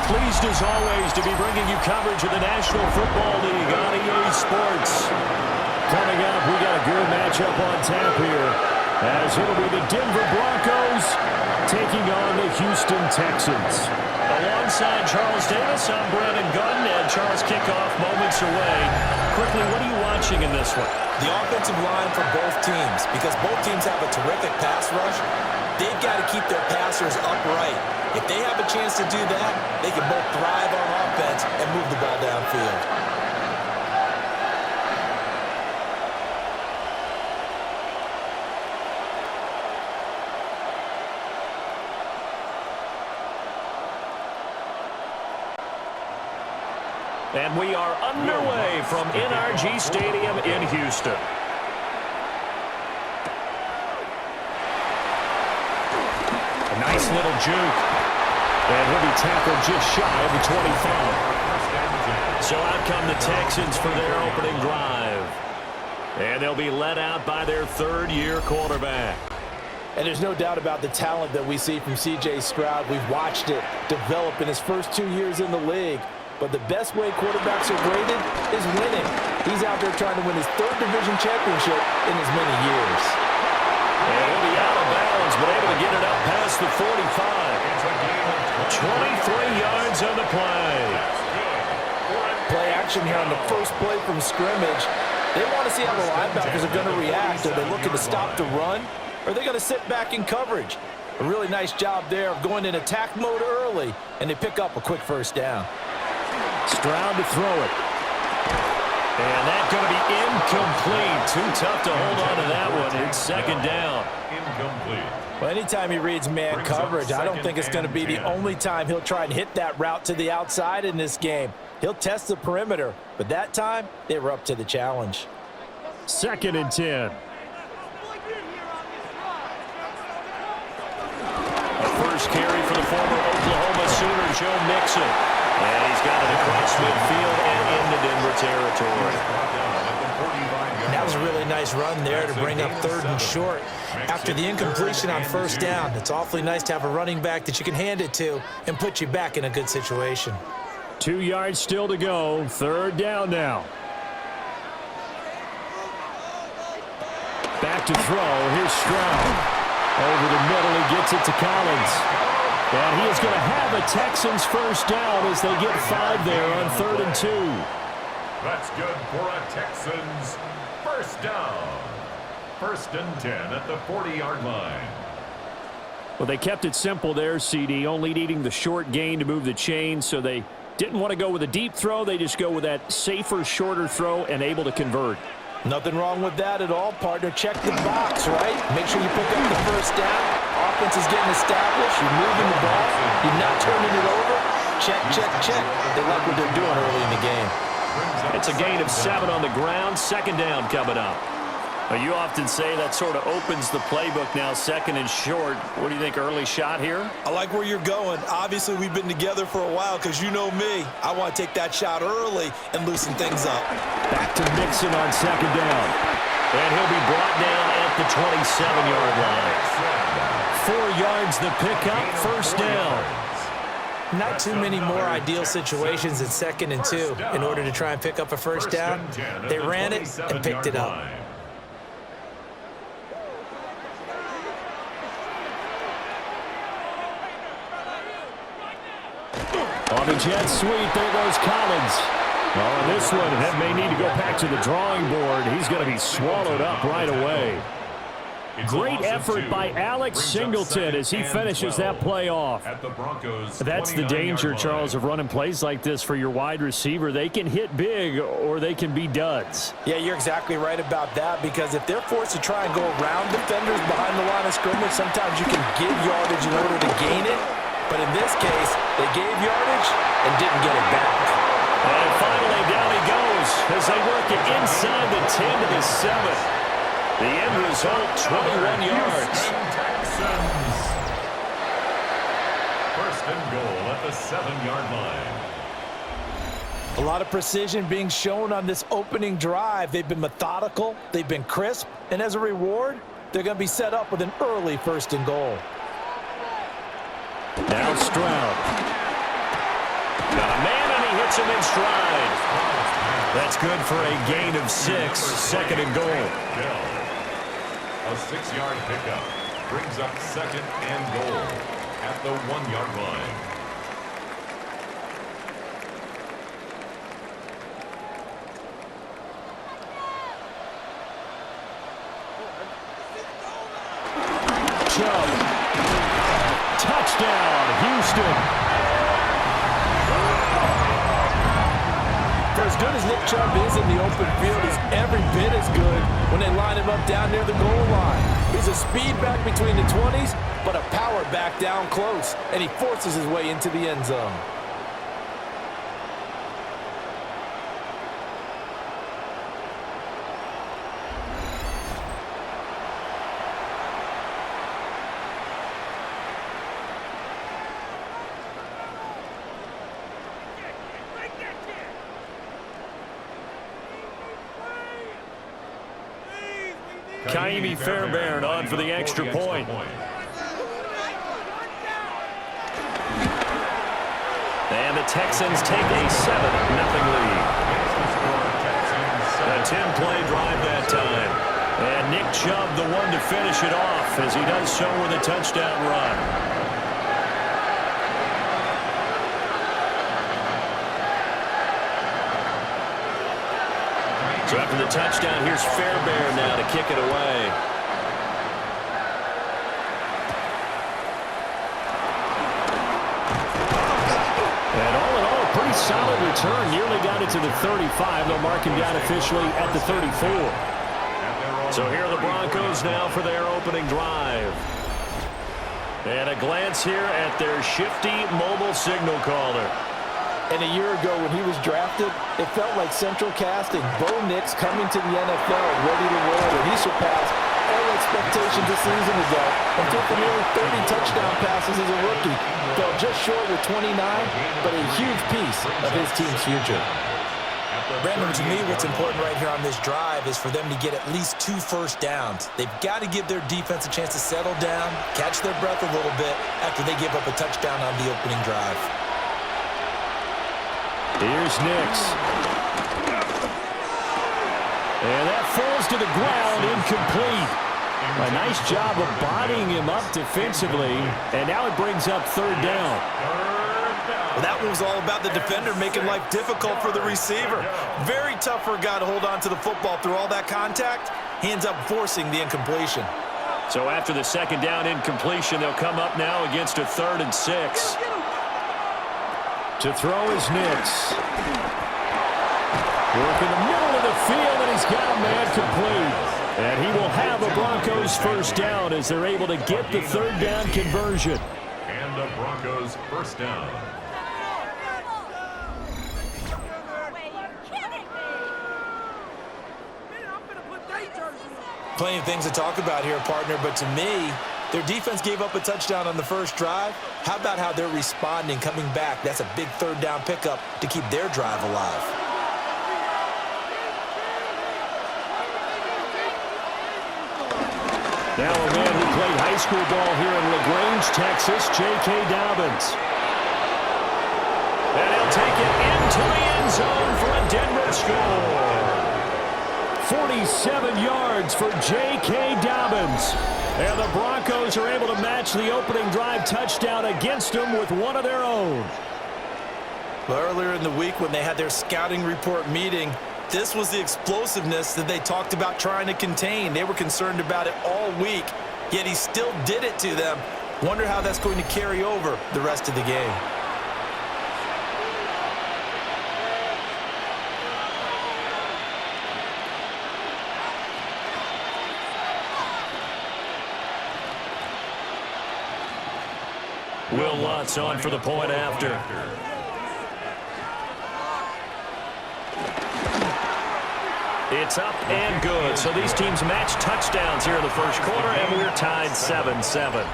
pleased as always to be bringing you coverage of the National Football League on EA Sports. Coming up, we got a good matchup on tap here, as it'll be the Denver Broncos taking on the Houston Texans. Alongside Charles Davis, I'm Brandon Gunn, and Charles kickoff moments away. Quickly, what are you watching in this one? The offensive line for both teams, because both teams have a terrific pass rush. They've got to keep their passers upright. If they have a chance to do that, they can both thrive on offense and move the ball downfield. And we are underway from NRG Stadium in Houston. A nice little juke. And he'll be tackled just shy of the 25. So out come the Texans for their opening drive. And they'll be led out by their third-year quarterback. And there's no doubt about the talent that we see from C.J. Stroud. We've watched it develop in his first 2 years in the league. But the best way quarterbacks are graded is winning. He's out there trying to win his third division championship in as many years. And he'll be out of bounds, but able to get it up past the 45. 23 yards on the play. Play action here on the first play from scrimmage. They want to see how the linebackers are going to react. Are they looking to stop the run? Or are they going to sit back in coverage? A really nice job there of going in attack mode early, and they pick up a quick first down. Stroud to throw it. And that's going to be incomplete. Too tough to hold on to that one. It's second down. Incomplete. Well, anytime he reads man coverage, I don't think it's going to be the only time he'll try and hit that route to the outside in this game. He'll test the perimeter, but that time, they were up to the challenge. 2nd and 10. A first carry for the former Oklahoma Sooner, Joe Mixon. And he's got it across midfield and into Denver territory. That was a really nice run there to bring up 3rd and short. After the incompletion on first down, it's awfully nice to have a running back that you can hand it to and put you back in a good situation. 2 yards still to go. 3rd down now. Back to throw. Here's Stroud. Over the middle, he gets it to Collins. And he is going to have a Texans first down as they get 5 there on 3rd and 2. That's good for a Texans first down. 1st and 10 at the 40-yard line. Well, they kept it simple there, CD, only needing the short gain to move the chain, so they didn't want to go with a deep throw. They just go with that safer, shorter throw and able to convert. Nothing wrong with that at all, partner. Check the box, right? Make sure you pick up the first down. Offense is getting established. You're moving the ball. You're not turning it over. Check, check, check. They like what they're doing early in the game. It's a gain of 7 on the ground. 2nd down coming up. Well, you often say that sort of opens the playbook now, 2nd and short. What do you think, early shot here? I like where you're going. Obviously, we've been together for a while because you know me. I want to take that shot early and loosen things up. Back to Mixon on 2nd down. And he'll be brought down at the 27-yard line. 4 yards the pickup, first down. Not too many more ideal situations at 2nd and 2 in order to try and pick up a first down. They ran it and picked it up. On the jet sweep, there goes Collins. On this one, that may need to go back to the drawing board. He's going to be swallowed up right away. Great effort by Alex Singleton as he finishes that play off. That's the danger, Charles, of running plays like this for your wide receiver. They can hit big or they can be duds. Yeah, you're exactly right about that, because if they're forced to try and go around defenders behind the line of scrimmage, sometimes you can give yardage in order to gain it. But in this case, they gave yardage and didn't get it back. And finally, down he goes as they work it inside the 10 to the 7. The end result, 21 yards. Texans. 1st and goal at the 7-yard line. A lot of precision being shown on this opening drive. They've been methodical, they've been crisp, and as a reward, they're going to be set up with an early 1st and goal. Now Stroud. Got a man, and he hits him in stride. That's good for a gain of 6, second and goal. A 6-yard pickup brings up second and goal at the 1-yard line. Chubb. Touchdown, Houston. For as good as Nick Chubb is in the open field, he's every bit as good when they line him up down near the goal line. He's a speed back between the 20s, but a power back down close, and he forces his way into the end zone. Kaimi Fairbairn on for the extra point. And the Texans take a 7-0 lead. A 10-play drive that time. And Nick Chubb the one to finish it off as he does so with a touchdown run. So after the touchdown, here's Fairbairn now to kick it away. And all in all, a pretty solid return. Nearly got it to the 35. They'll mark him down officially at the 34. So here are the Broncos now for their opening drive. And a glance here at their shifty mobile signal caller. And a year ago when he was drafted, it felt like Central casting Bo Nix coming to the NFL ready to roll, and he surpassed all expectations a season ago and threw for nearly 30 touchdown passes as a rookie. Fell just short with 29, but a huge piece of his team's future. Brandon, to me, what's important right here on this drive is for them to get at least 2 first downs. They've got to give their defense a chance to settle down, catch their breath a little bit after they give up a touchdown on the opening drive. Here's Nix. And that falls to the ground, incomplete. A nice job of bodying him up defensively, and now it brings up third down. Well, that one was all about the defender making life difficult for the receiver. Very tough for a guy to hold on to the football through all that contact. He ends up forcing the incompletion. So after the second down incompletion, they'll come up now against a 3rd and 6. To throw is Nix. Work in the middle of the field, and he's got a man complete. And he will have a Broncos first down as they're able to get the 3rd down conversion. And the Broncos first down. Plenty of things to talk about here, partner, but to me, their defense gave up a touchdown on the first drive. How about how they're responding, coming back? That's a big 3rd down pickup to keep their drive alive. Now a man who played high school ball here in LaGrange, Texas, J.K. Dobbins. And he'll take it into the end zone for a Denver score. 47 yards for J.K. Dobbins. And the Broncos are able to match the opening drive touchdown against them with one of their own. Well, earlier in the week when they had their scouting report meeting, this was the explosiveness that they talked about trying to contain. They were concerned about it all week, yet he still did it to them. Wonder how that's going to carry over the rest of the game. Will Lutz on for the point after. It's up and good. So these teams match touchdowns here in the first quarter, and we're tied 7-7.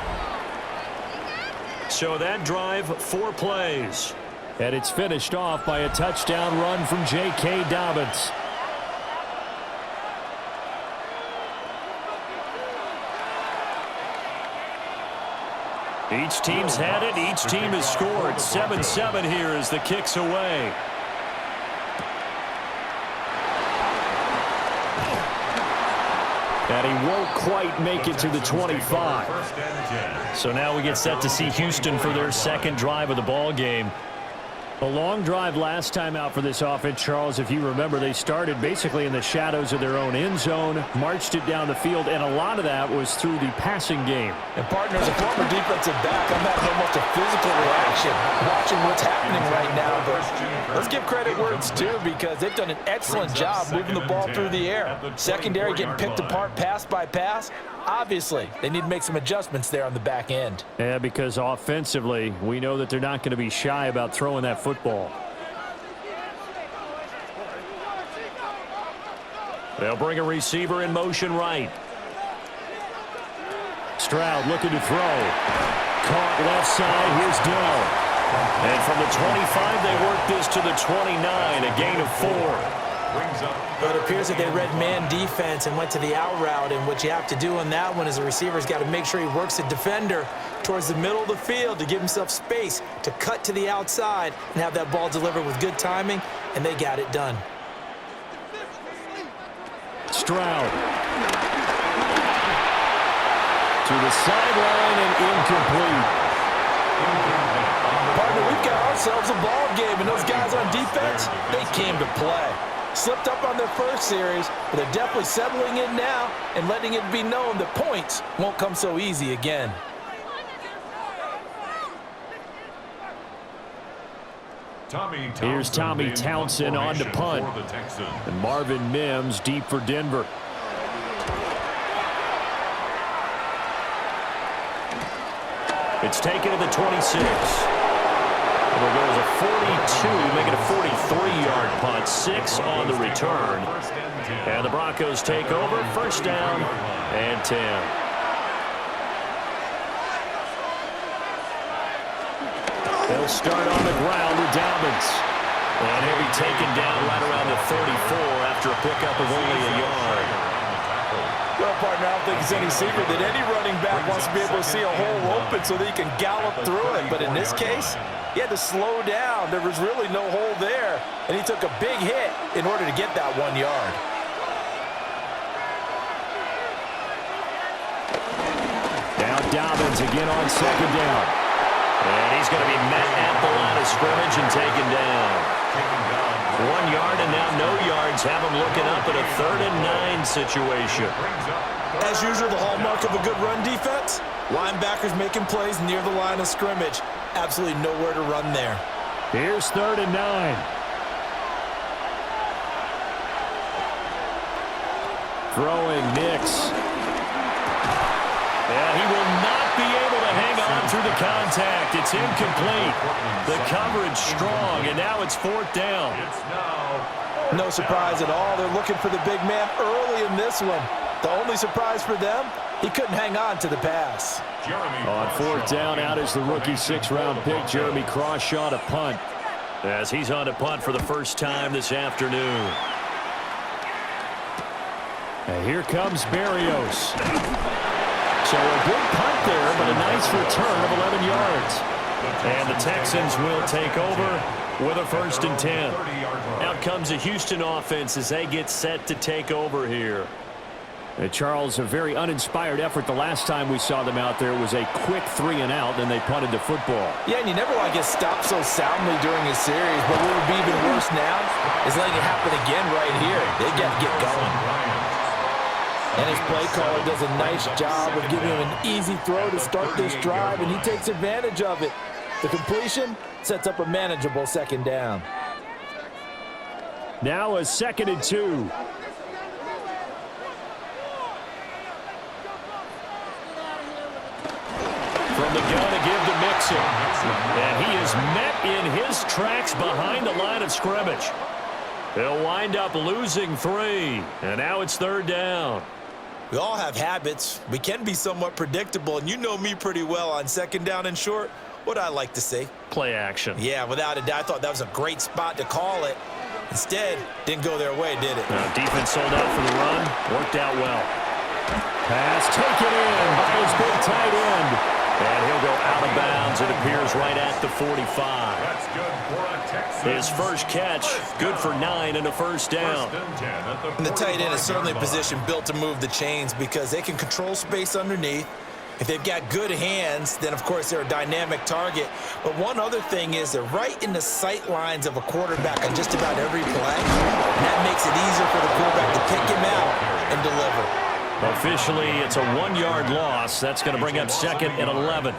So that drive, 4 plays. And it's finished off by a touchdown run from J.K. Dobbins. Each team's had it. Each team has scored. 7-7 here as the kick's away. And he won't quite make it to the 25. So now we get set to see Houston for their second drive of the ball game. A long drive last time out for this offense, Charles. If you remember, they started basically in the shadows of their own end zone, marched it down the field, and a lot of that was through the passing game. And partner, as a former defensive back, I'm having almost a physical reaction watching what's happening right now. But let's give credit where it's due, because they've done an excellent job moving the ball through the air. Secondary getting picked apart pass by pass. Obviously, they need to make some adjustments there on the back end. Yeah, because offensively, we know that they're not going to be shy about throwing that football. They'll bring a receiver in motion right. Stroud looking to throw. Caught left side. Here's Dell. And from the 25, they work this to the 29, a gain of 4. But it appears that they read man defense and went to the out route, and what you have to do on that one is the receiver's got to make sure he works the defender towards the middle of the field to give himself space to cut to the outside and have that ball delivered with good timing, and they got it done. Stroud to the sideline and incomplete. Partner, we've got ourselves a ball game, and those guys on defense, they came to play. Slipped up on their first series, but they're definitely settling in now and letting it be known that points won't come so easy again. Here's Tommy Townsend on to punt. And Marvin Mims deep for Denver. It's taken to the 26. It'll go as a 42, make it a 43-yard punt. 6 on the return. And the Broncos take over. First down and 10. They'll start on the ground with Dobbins. And he'll be taken down right around the 34 after a pickup of only a yard. Well, partner, I don't think it's any secret that any running back wants to be able to see a hole open so that he can gallop through it. But in this case, he had to slow down. There was really no hole there, and he took a big hit in order to get that 1 yard. Now Dobbins again on second down. And he's going to be met at the line of scrimmage and taken down. 1 yard and now no yards. Have him looking up at a 3rd and 9 situation. As usual, the hallmark of a good run defense, linebackers making plays near the line of scrimmage. Absolutely nowhere to run there. Here's 3rd and 9. Throwing Nix. And he will not be able to hang on through the contact. It's incomplete. The coverage strong, and now it's 4th down. No surprise at all. They're looking for the big man early in this one. The only surprise for them, he couldn't hang on to the pass. On 4th down, out is the rookie 6th-round pick, Jeremy Crawshaw, to punt. As he's on to punt for the first time this afternoon. And here comes Berrios. So a good punt there, but a nice return of 11 yards. And the Texans will take over with a 1st and 10. Out comes the Houston offense as they get set to take over here. Charles, a very uninspired effort the last time we saw them out there. It was a quick 3 and out, then they punted the football. Yeah, and you never want to get stopped so soundly during a series, but what would be even worse now is letting it happen again right here. They got to get going. And his play caller does a nice job of giving him an easy throw to start this drive, and he takes advantage of it. The completion sets up a manageable 2nd down. Now a 2nd and 2. From the gun to give to Mixon. And he is met in his tracks behind the line of scrimmage. He'll wind up losing 3. And now it's 3rd down. We all have habits. We can be somewhat predictable, and you know me pretty well on 2nd down and short. What I like to say? Play action. Yeah, without a doubt. I thought that was a great spot to call it. Instead, didn't go their way, did it? Defense sold out for the run. Worked out well. Pass taken in by his big tight end. And he'll go out of bounds. It appears right at the 45. That's good for a Texans. His first catch, good for 9 and a first down. First and 10 at the And the tight end is 45-yard certainly a line. position built to move the chains because they can control space underneath. If they've got good hands, then, of course, they're a dynamic target. But one other thing is they're right in the sight lines of a quarterback on just about every play. And that makes it easier for the quarterback to pick him out and deliver. Officially, it's a 1-yard loss. That's going to bring up 2nd and 11.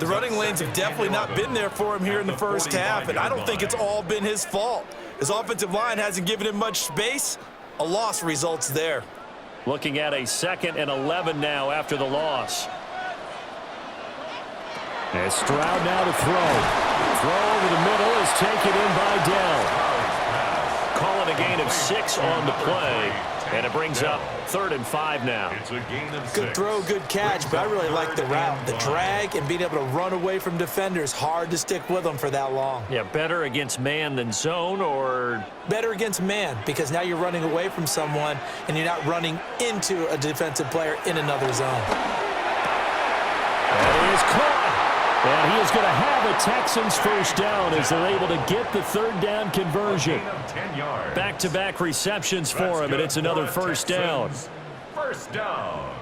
The running lanes have definitely not been there for him here in the first half, and I don't think it's all been his fault. His offensive line hasn't given him much space. A loss results there. Looking at a 2nd and 11 now after the loss. And Stroud now to throw. Throw over the middle is taken in by Dell. Call it a gain of 6 on the play. And it brings up 3rd and 5 now. It's a gain of 6. Good throw, good catch, but I really like the route. The drag and being able to run away from defenders, hard to stick with them for that long. Yeah, better against man than zone, or Better against man, because now you're running away from someone and you're not running into a defensive player in another zone. and he is caught. And he is going to have a Texans first down as they're able to get the 3rd down conversion. Gain of 10 yards. Back-to-back receptions for him, and it's another first down. First down.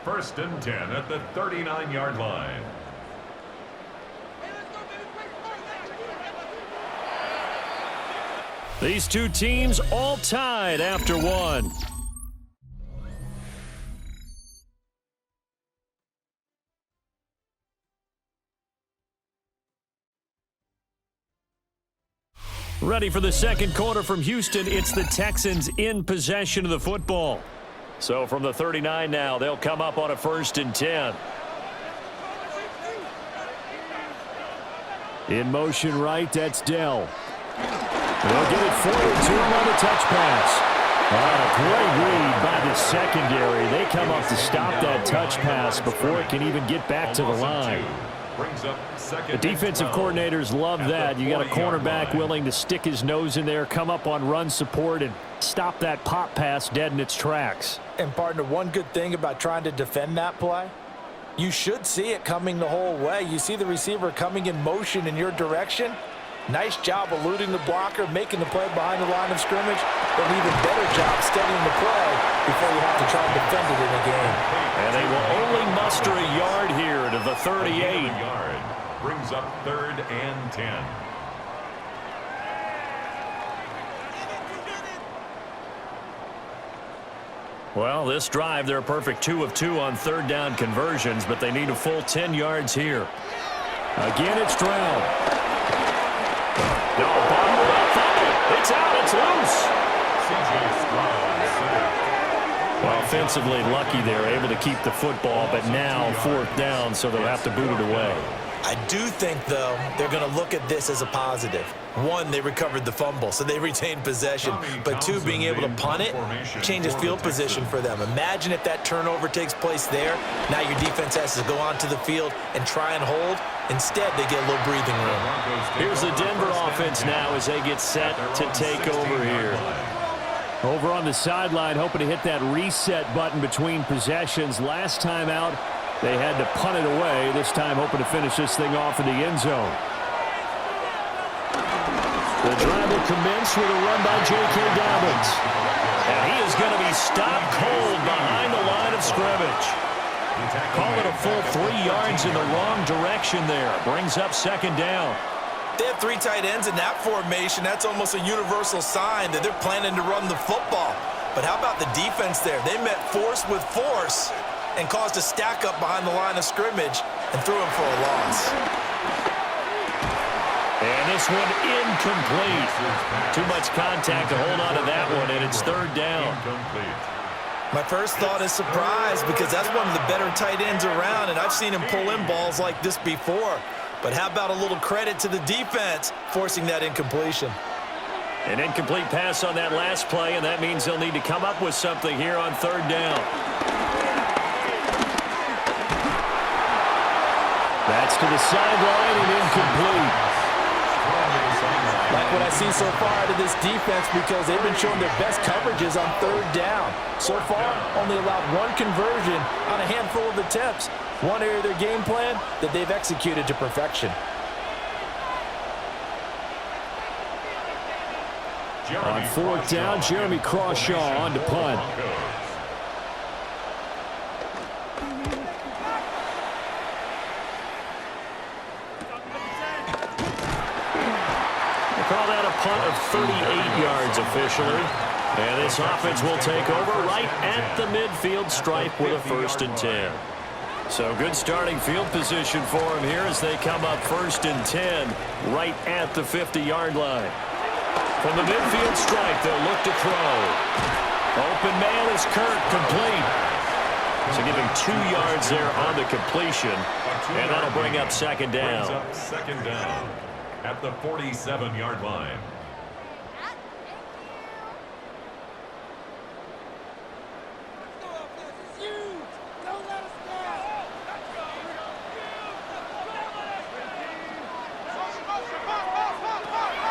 1st and 10 at the 39-yard line. These two teams all tied after one. Ready for the second quarter from Houston. It's the Texans in possession of the football. So from the 39 now, they'll come up on a 1st and 10. In motion right, that's Dell. They'll get it forward to him on the touch pass. A great read by the secondary. They come up to stop that touch pass before it can even get back to the line. The defensive coordinators love that. You got a cornerback willing to stick his nose in there, come up on run support, and stop that pop pass dead in its tracks. And, partner, one good thing about trying to defend that play, you should see it coming the whole way. You see the receiver coming in motion in your direction. Nice job eluding the blocker, making the play behind the line of scrimmage, but an even better job steadying the play before you have to try and defend it in a game. And they will only muster a yard here to the 38. Yard brings up 3rd and 10. Well, this drive, they're a perfect 2 of 2 on 3rd down conversions, but they need a full 10 yards here. Again, it's Stroud. No, bottom left fumble. It's out. It's loose. Well, offensively lucky they're able to keep the football, but now 4th down, so they'll have to boot it away. I do think, though, they're going to look at this as a positive. 1, they recovered the fumble, so they retained possession. But 2, being able to punt it changes field position for them. Imagine if that turnover takes place there. Now your defense has to go onto the field and try and hold. Instead, they get a little breathing room. Here's the Denver offense now as they get set to take over here. Over on the sideline, hoping to hit that reset button between possessions. Last time out, they had to punt it away. This time, hoping to finish this thing off in the end zone. The drive will commence with a run by J.K. Dobbins. And he is going to be stopped cold behind the line of scrimmage. Call it a full 3 yards in the wrong direction there. Brings up 2nd down. They have 3 tight ends in that formation. That's almost a universal sign that they're planning to run the football. But how about the defense there? They met force with force and caused a stack up behind the line of scrimmage and threw him for a loss. And this one incomplete. Too much contact to hold on to that one, and it's 3rd down. My first thought is surprise because that's one of the better tight ends around, and I've seen him pull in balls like this before. But how about a little credit to the defense forcing that incompletion? An incomplete pass on that last play, and that means they'll need to come up with something here on 3rd down. That's to the sideline and incomplete. Like what I see so far out of this defense because they've been showing their best coverages on 3rd down. So far, only allowed 1 conversion on a handful of attempts. One area of their game plan that they've executed to perfection. On fourth down, Jeremy Crawshaw on to punt. Call that a punt of 38 yards officially. And this offense will take over right at the midfield stripe with a 1st and 10. So good starting field position for them here as they come up 1st and 10 right at the 50-yard line. From the midfield stripe, they'll look to throw. Open man is Kirk, complete. So giving 2 yards there on the completion. And that'll bring up 2nd down. Brings up 2nd down at the 47-yard line.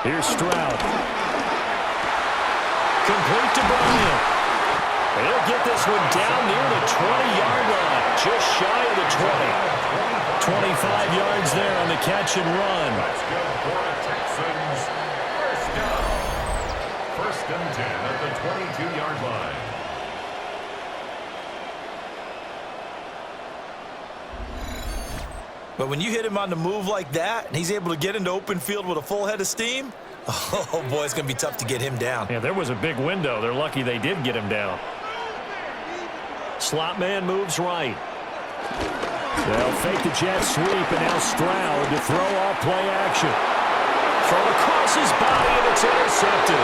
Here's Stroud. Complete to Bryant. He'll get this one down near the 20-yard line, just shy of the 20. 25 yards there on the catch and run. That's good for the Texans. 1st down. 1st and 10 at the 22-yard line. But when you hit him on the move like that, and he's able to get into open field with a full head of steam, oh, boy, it's going to be tough to get him down. Yeah, there was a big window. They're lucky they did get him down. Slot man moves right. They'll fake the jet sweep, and now Stroud to throw off play action. Throw across his body, and it's intercepted.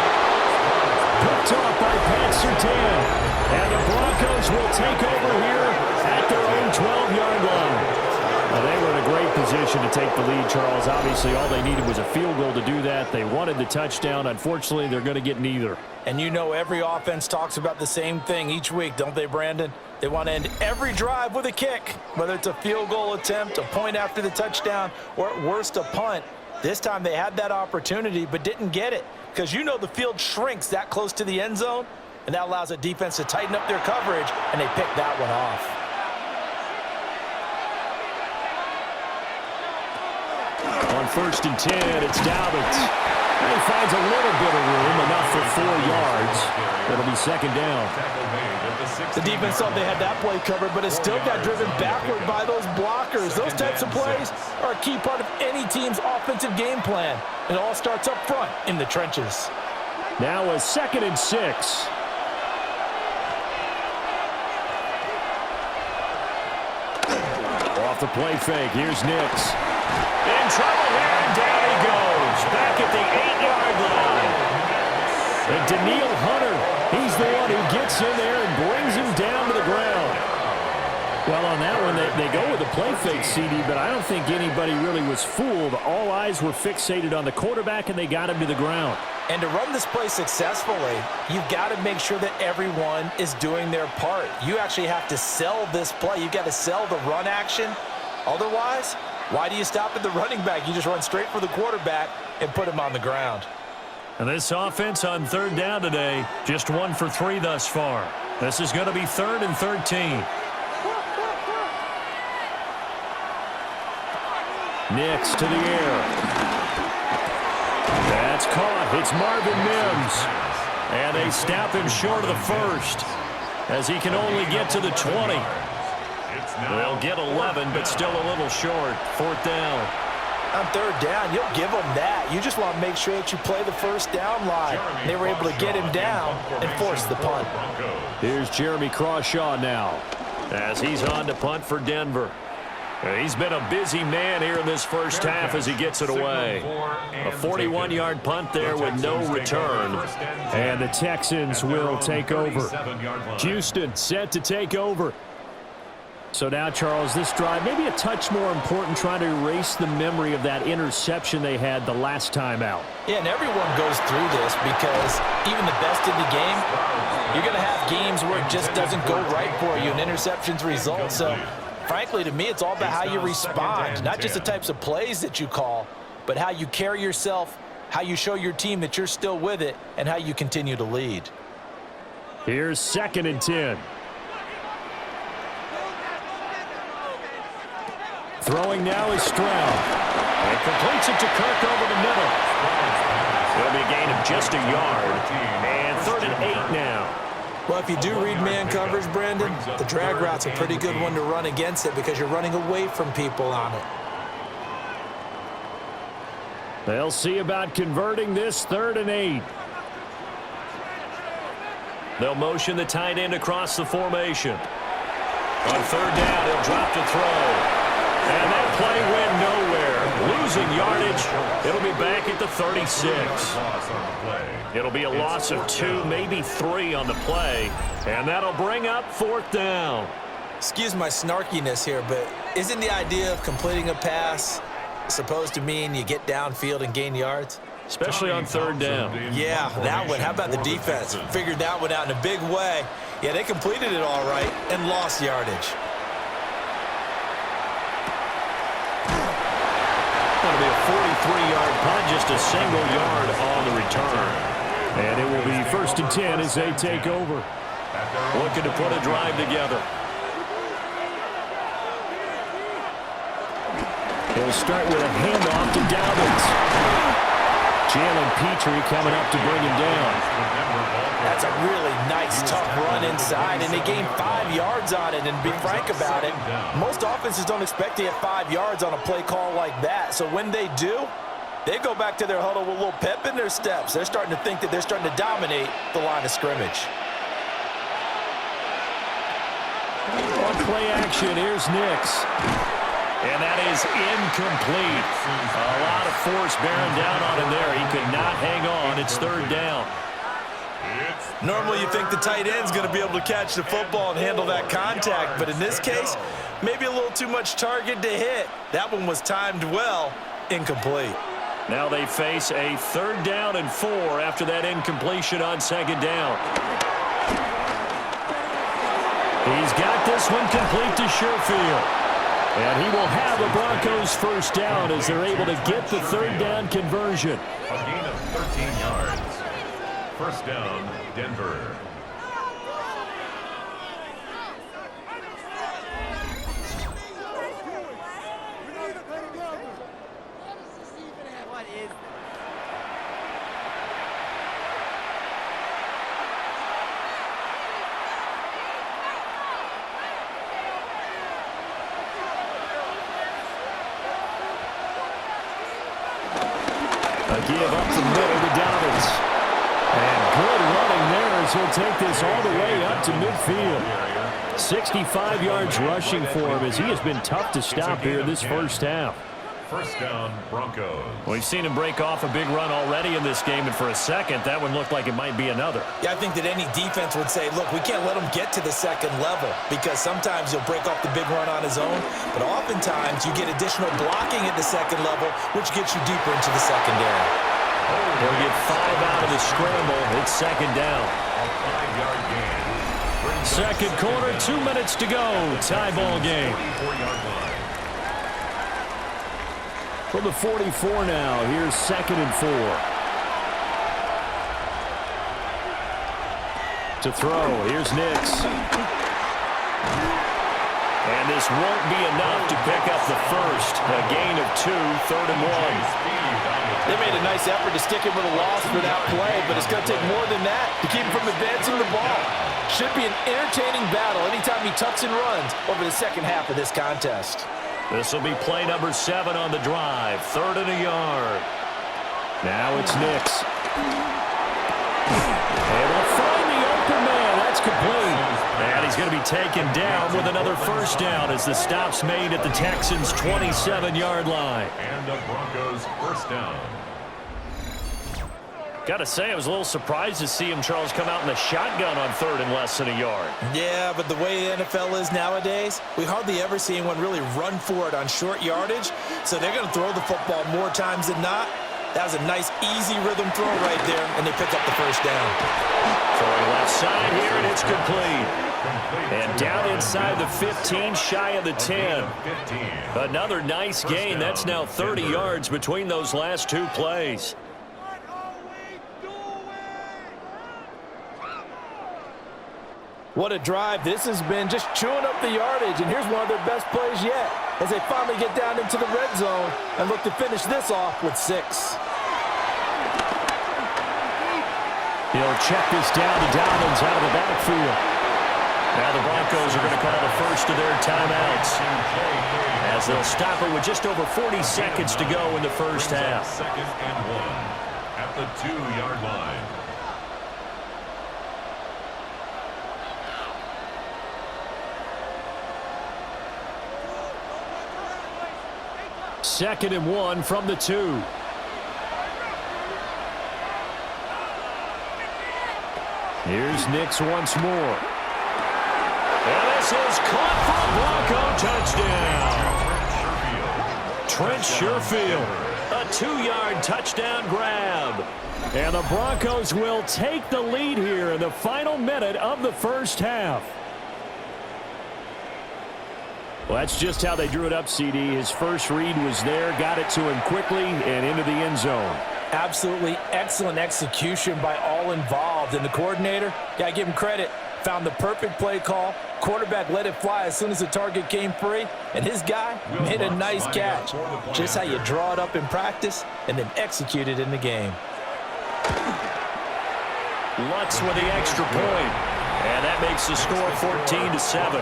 Picked off by Pat Surtain. And the Broncos will take over here at their own 12-yard line. Well, they were in a great position to take the lead, Charles. Obviously, all they needed was a field goal to do that. They wanted the touchdown. Unfortunately, they're going to get neither. And you know every offense talks about the same thing each week, don't they, Brandon? They want to end every drive with a kick, whether it's a field goal attempt, a point after the touchdown, or at worst a punt. This time they had that opportunity but didn't get it because you know the field shrinks that close to the end zone, and that allows a defense to tighten up their coverage, and they pick that one off. On 1st and 10, it's Dobbins. And he finds a little bit of room, enough for 4 yards. It'll be 2nd down. The defense thought they had that play covered, but it still got driven backward by those blockers. Those types of plays are a key part of any team's offensive game plan. It all starts up front in the trenches. Now a 2nd and 6. Off the play fake, here's Nix. In trouble here, and down he goes. Back at the 8-yard line. And Daniil Hunter, he's the one who gets in there and brings him down to the ground. Well, on that one, they go with the play fake, CD, but I don't think anybody really was fooled. All eyes were fixated on the quarterback, and they got him to the ground. And to run this play successfully, you've got to make sure that everyone is doing their part. You actually have to sell this play. You've got to sell the run action. Otherwise, why do you stop at the running back? You just run straight for the quarterback and put him on the ground. And this offense on 3rd down today, just 1 for 3 thus far. This is going to be 3rd and 13. Nix to the air. That's caught. It's Marvin Mims. And they snap him short of the 1st as he can only get to the 20. They'll get 11, but still a little short. 4th down. On 3rd down, you'll give them that. You just want to make sure that you play the 1st down line. They were able to get him down and force the punt. Here's Jeremy Crawshaw now as he's on to punt for Denver. He's been a busy man here in this first half as he gets it away. A 41-yard punt there with no return. And the Texans will take over. Houston set to take over. So now, Charles, this drive, maybe a touch more important, trying to erase the memory of that interception they had the last time out. Yeah, and everyone goes through this because even the best in the game, you're going to have games where it just doesn't go right for you, and interceptions result. So, frankly, to me, it's all about how you respond, not just the types of plays that you call, but how you carry yourself, how you show your team that you're still with it, and how you continue to lead. Here's 2nd and 10. Throwing now is Stroud. And completes it to Kirk over the middle. It'll be a gain of just a yard. And 3rd and 8 now. Well, if you do read man coverage, Brandon, the drag route's a pretty good one to run against it because you're running away from people on it. They'll see about converting this 3rd and 8. They'll motion the tight end across the formation. On 3rd down, he'll drop to throw. And that play went nowhere. Losing yardage. It'll be back at the 36. It'll be a loss of 2, maybe 3 on the play. And that'll bring up 4th down. Excuse my snarkiness here, but isn't the idea of completing a pass supposed to mean you get downfield and gain yards? Especially on 3rd down. Yeah, that one. How about the defense? Figured that one out in a big way. Yeah, they completed it all right and lost yardage. Going to be a 43-yard punt, just a single yard on the return. And it will be 1st and 10 as they take over. Looking to put a drive together. He'll start with a handoff to Dobbins. Jalen Petrie coming up to bring him down. That's a really nice, tough run inside, and they gained 5 yards on it. And to be frank about it, most offenses don't expect to get 5 yards on a play call like that. So when they do, they go back to their huddle with a little pep in their steps. They're starting to think that they're starting to dominate the line of scrimmage. On play action, here's Nix. And that is incomplete. A lot of force bearing down on him there. He could not hang on. It's 3rd down. Normally you think the tight end's going to be able to catch the football and handle that contact, but in this case, maybe a little too much target to hit. That one was timed well, incomplete. Now they face a 3rd down and 4 after that incompletion on 2nd down. He's got this one complete to Sherfield. And he will have the Broncos 1st down as they're able to get the 3rd down conversion. A gain of 13 yards. 1st down, Denver. A give up the middle to Dobbins. And good running there as he'll take this all the way up to midfield. 65 yards rushing for him as he has been tough to stop here in this 1st half. 1st down, Broncos. We've seen him break off a big run already in this game, and for a second, that one looked like it might be another. Yeah, I think that any defense would say, look, we can't let him get to the 2nd level because sometimes he'll break off the big run on his own, but oftentimes you get additional blocking at the 2nd level, which gets you deeper into the secondary. He'll get 5 out of the scramble. It's 2nd down. A 5-yard gain. 2nd quarter, 2 minutes to go. Tie ball game. 44-yard line. From the 44 now, here's 2nd and 4. To throw, here's Nix. And this won't be enough to pick up the 1st. A gain of 2, 3rd and 1. They made a nice effort to stick him with a loss for that play, but it's going to take more than that to keep him from advancing the ball. Should be an entertaining battle anytime he tucks and runs over the 2nd half of this contest. This will be play number 7 on the drive. 3rd and a yard. Now it's Nix. And we'll find the open man. That's complete. And he's going to be taken down with another 1st down as the stop's made at the Texans' 27-yard line. And the Broncos 1st down. Got to say, I was a little surprised to see him, Charles, come out in the shotgun on 3rd and less than a yard. Yeah, but the way the NFL is nowadays, we hardly ever see anyone really run for it on short yardage, so they're going to throw the football more times than not. That was a nice, easy rhythm throw right there, and they pick up the 1st down. Throwing left side here, and it's complete. And down inside the 15, shy of the 10. Another nice gain. That's now 30 yards between those last 2 plays. What a drive this has been, just chewing up the yardage, and here's one of their best plays yet. as they finally get down into the red zone and look to finish this off with 6. He'll check this down to Dobbins out of the backfield. Now the Broncos are going to call the first of their timeouts, as they'll stop it with just over 40 seconds to go in the first half. 2nd and 1 at the 2-yard line. Second and 1 from the 2. Here's Nix once more. And this is caught for a Bronco touchdown. Trent Sherfield, a 2-yard touchdown grab. And the Broncos will take the lead here in the final minute of the first half. Well, that's just how they drew it up, CD. His first read was there, got it to him quickly, and into the end zone. Absolutely excellent execution by all involved. And the coordinator, got to give him credit, found the perfect play call. Quarterback let it fly as soon as the target came free, and his guy made a nice catch. Just how you draw it up in practice and then execute it in the game. Lutz with the extra point, and that makes the score 14-7.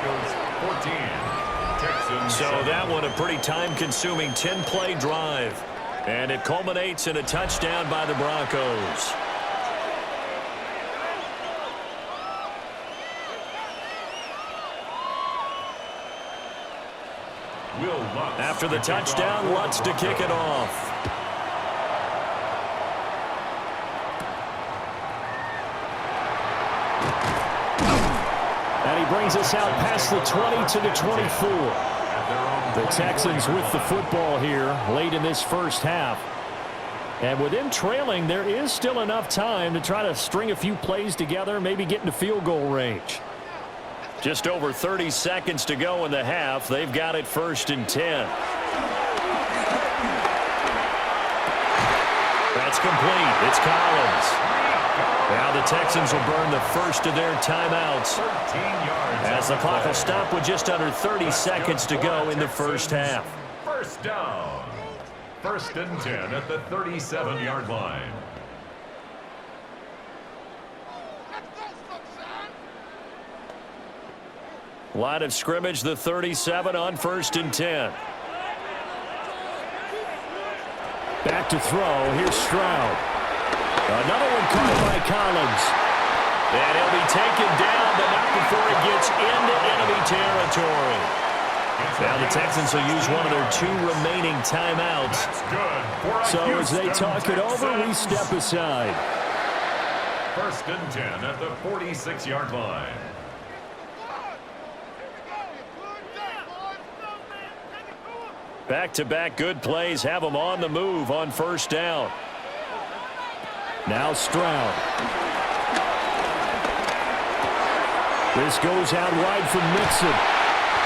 So that one a pretty time-consuming 10-play drive. And it culminates in a touchdown by the Broncos. After the touchdown, Lutz to kick it off. And he brings us out past the 20 to the 24. The Texans with the football here late in this first half. And with them trailing, there is still enough time to try to string a few plays together, maybe get into field goal range. Just over 30 seconds to go in the half. They've got it 1st and 10. That's complete. It's Collins. Now the Texans will burn the first of their timeouts, as the clock will stop with just under 30 seconds to go in the first half. First down. 1st and 10 at the 37-yard line. Line of scrimmage, the 37 on 1st and 10. Back to throw. Here's Stroud. Another one caught by Collins. And he'll be taken down, but not before he gets into enemy territory. Now the Texans will use one of their 2 remaining timeouts. So as they talk it over, we step aside. 1st and 10 at the 46-yard line. Back-to-back good plays have them on the move on 1st down. Now Stroud. This goes out wide for Mixon.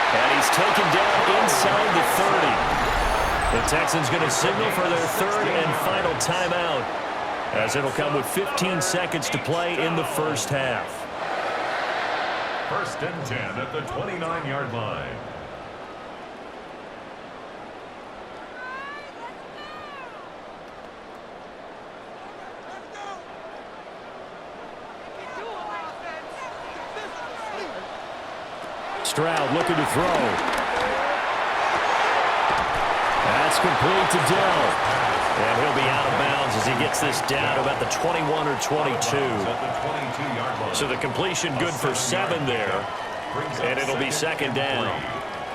And he's taken down inside the 30. The Texans going to signal for their 3rd and final timeout, as it'll come with 15 seconds to play in the first half. 1st and 10 at the 29-yard line. Stroud looking to throw. That's complete to Dell. And he'll be out of bounds as he gets this down to about the 21 or 22. So the completion good for 7 there. And it'll be 2nd down.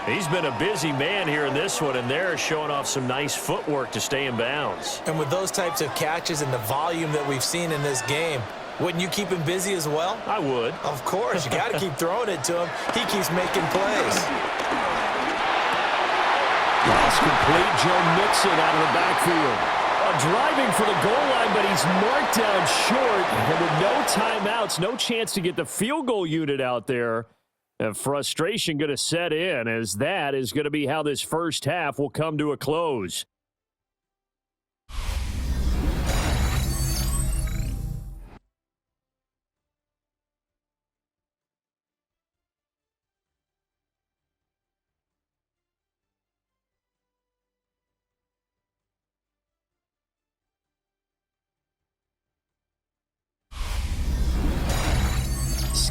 He's been a busy man here in this one, and they're showing off some nice footwork to stay in bounds. And with those types of catches and the volume that we've seen in this game, wouldn't you keep him busy as well? I would. Of course. You got to keep throwing it to him. He keeps making plays. Pass complete. Joe Mixon out of the backfield. Driving for the goal line, but he's marked down short. And with no timeouts, no chance to get the field goal unit out there. And frustration going to set in, as that is going to be how this first half will come to a close.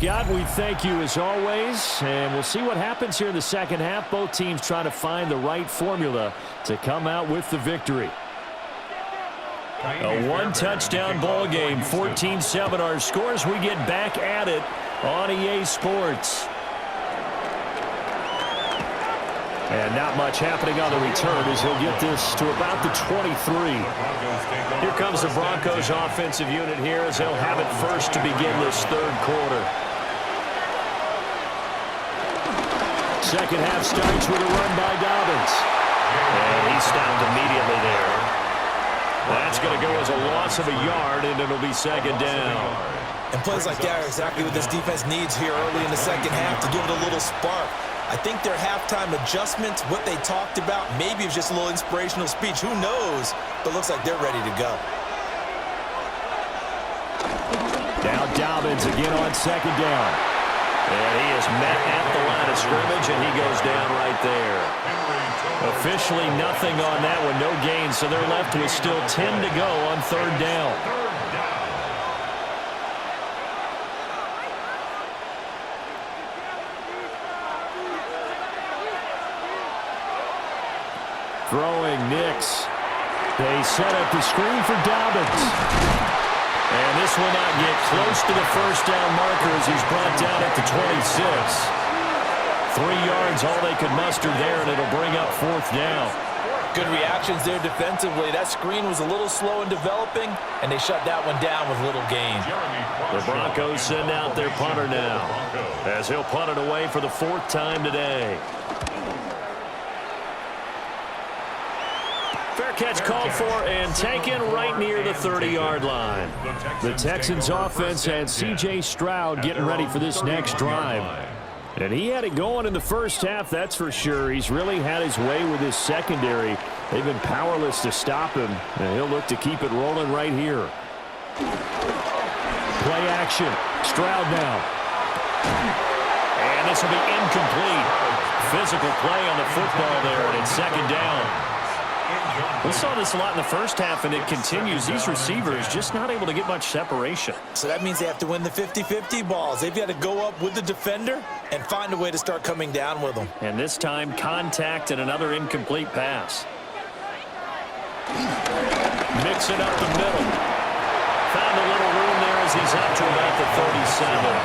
Scott, we thank you as always, and we'll see what happens here in the second half. Both teams trying to find the right formula to come out with the victory. A one-touchdown ball game, 14-7 our scores. We get back at it on EA Sports. And not much happening on the return as he'll get this to about the 23. Here comes the Broncos offensive unit here as they'll have it first to begin this third quarter. Second half starts with a run by Dobbins. And he's stopped immediately there. That's going to go as a loss of a yard, and it'll be second down. And plays like that are exactly what this defense needs here early in the second half to give it a little spark. I think their halftime adjustments, what they talked about, maybe it was just a little inspirational speech. Who knows? But looks like they're ready to go. Now Dobbins again on second down. And he is met at the line of scrimmage, and he goes down right there. Officially nothing on that one, no gain, so they're left with still 10 to go on third down. Throwing Nix. They set up the screen for Dobbins. And this will not get close to the first down marker as he's brought down at the 26. 3 yards, all they could muster there, and it'll bring up fourth down. Good reactions there defensively. That screen was a little slow in developing, and they shut that one down with little gain. The Broncos send out their punter now as he'll punt it away for the 4th time today. Fair catch called for and taken right near the 30-yard line. The Texans offense and C.J. Stroud getting ready for this next drive. And he had it going in the first half, that's for sure. He's really had his way with his secondary. They've been powerless to stop him, and he'll look to keep it rolling right here. Play action. Stroud now. And this will be incomplete. Physical play on the football there, and it's second down. We saw this a lot in the first half, and it continues. These receivers just not able to get much separation. So that means they have to win the 50-50 balls. They've got to go up with the defender and find a way to start coming down with them. And this time, contact and another incomplete pass. Mixing up the middle. Found a little room there as he's up to about the 37.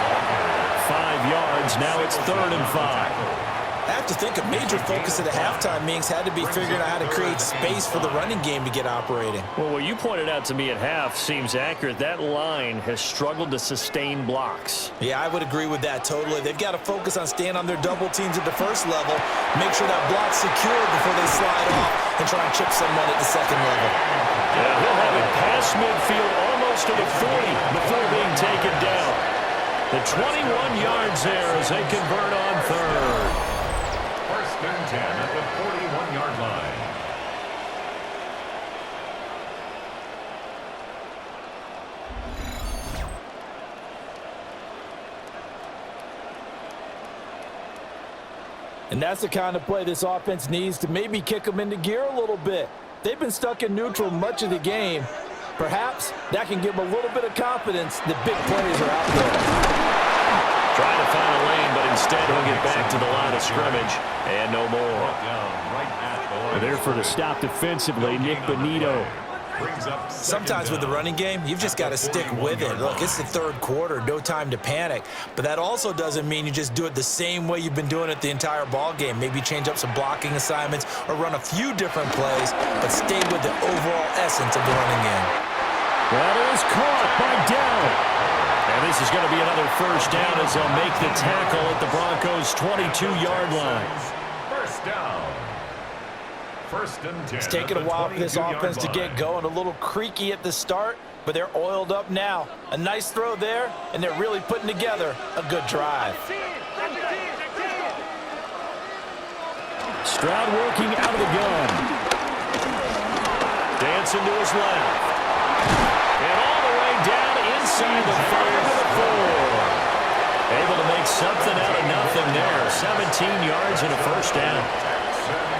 5 yards. Now it's 3rd and 5. I have to think a major focus of the halftime meetings had to be figuring out how to create space for the running game to get operating. Well, what you pointed out to me at half seems accurate. That line has struggled to sustain blocks. Yeah, I would agree with that totally. They've got to focus on staying on their double teams at the first level, make sure that block's secured before they slide off and try and chip someone at the second level. Yeah, he'll have it past midfield almost to the 40 before being taken down. The 21 yards there as they convert on 3rd. 1st and 10 at the 41-yard line. And that's the kind of play this offense needs to maybe kick them into gear a little bit. They've been stuck in neutral much of the game. Perhaps that can give them a little bit of confidence that big plays are out there. Trying to find a lane, but instead he'll get back to the line of scrimmage and no more. There for the stop defensively, Nick Bonito. Sometimes with the running game, you've just got to stick with it. Look, it's the 3rd quarter, no time to panic. But that also doesn't mean you just do it the same way you've been doing it the entire ball game. Maybe change up some blocking assignments or run a few different plays, but stay with the overall essence of the running game. That is caught by Dowd. And this is going to be another first down as they'll make the tackle at the Broncos' 22-yard line. First down. 1st and 10. It's taken a while for this offense to get going. A little creaky at the start, but they're oiled up now. A nice throw there, and they're really putting together a good drive. Stroud working out of the gun. Dancing to his left. And all the way down inside the 4. Able to make something out of nothing there. 17 yards and a first down.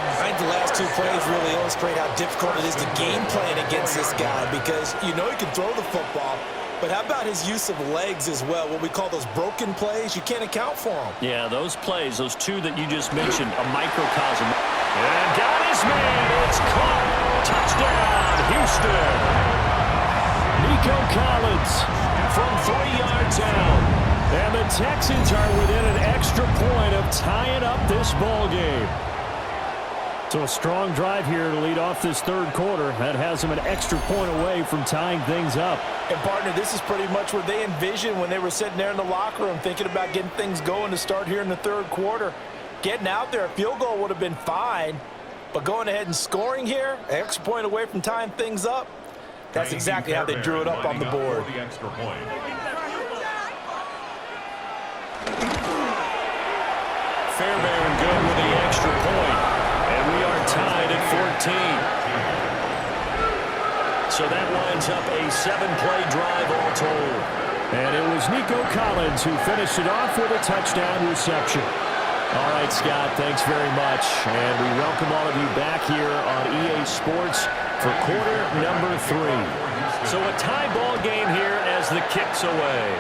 I think the last 2 plays really illustrate how difficult it is to game plan against this guy because you know he can throw the football, But how about his use of legs as well, what we call those broken plays? You can't account for them. Yeah, those plays, those two that you just mentioned, a microcosm. And got his man. It's caught. Touchdown, Houston. Nico Collins from 3 yards out. And the Texans are within an extra point of tying up this ball game. So a strong drive here to lead off this third quarter. That has them an extra point away from tying things up. And, partner, this is pretty much what they envisioned when they were sitting there in the locker room thinking about getting things going to start here in the third quarter. Getting out there, a field goal would have been fine. But going ahead and scoring here, an extra point away from tying things up, that's exactly how they drew it up on the board. Fairbairn good with the extra point. And we are tied at 14. So that winds up a 7-play drive all told. And it was Nico Collins who finished it off with a touchdown reception. All right, Scott, thanks very much. And we welcome all of you back here on EA Sports for quarter number 3. So a tie ball game here as the kick's away.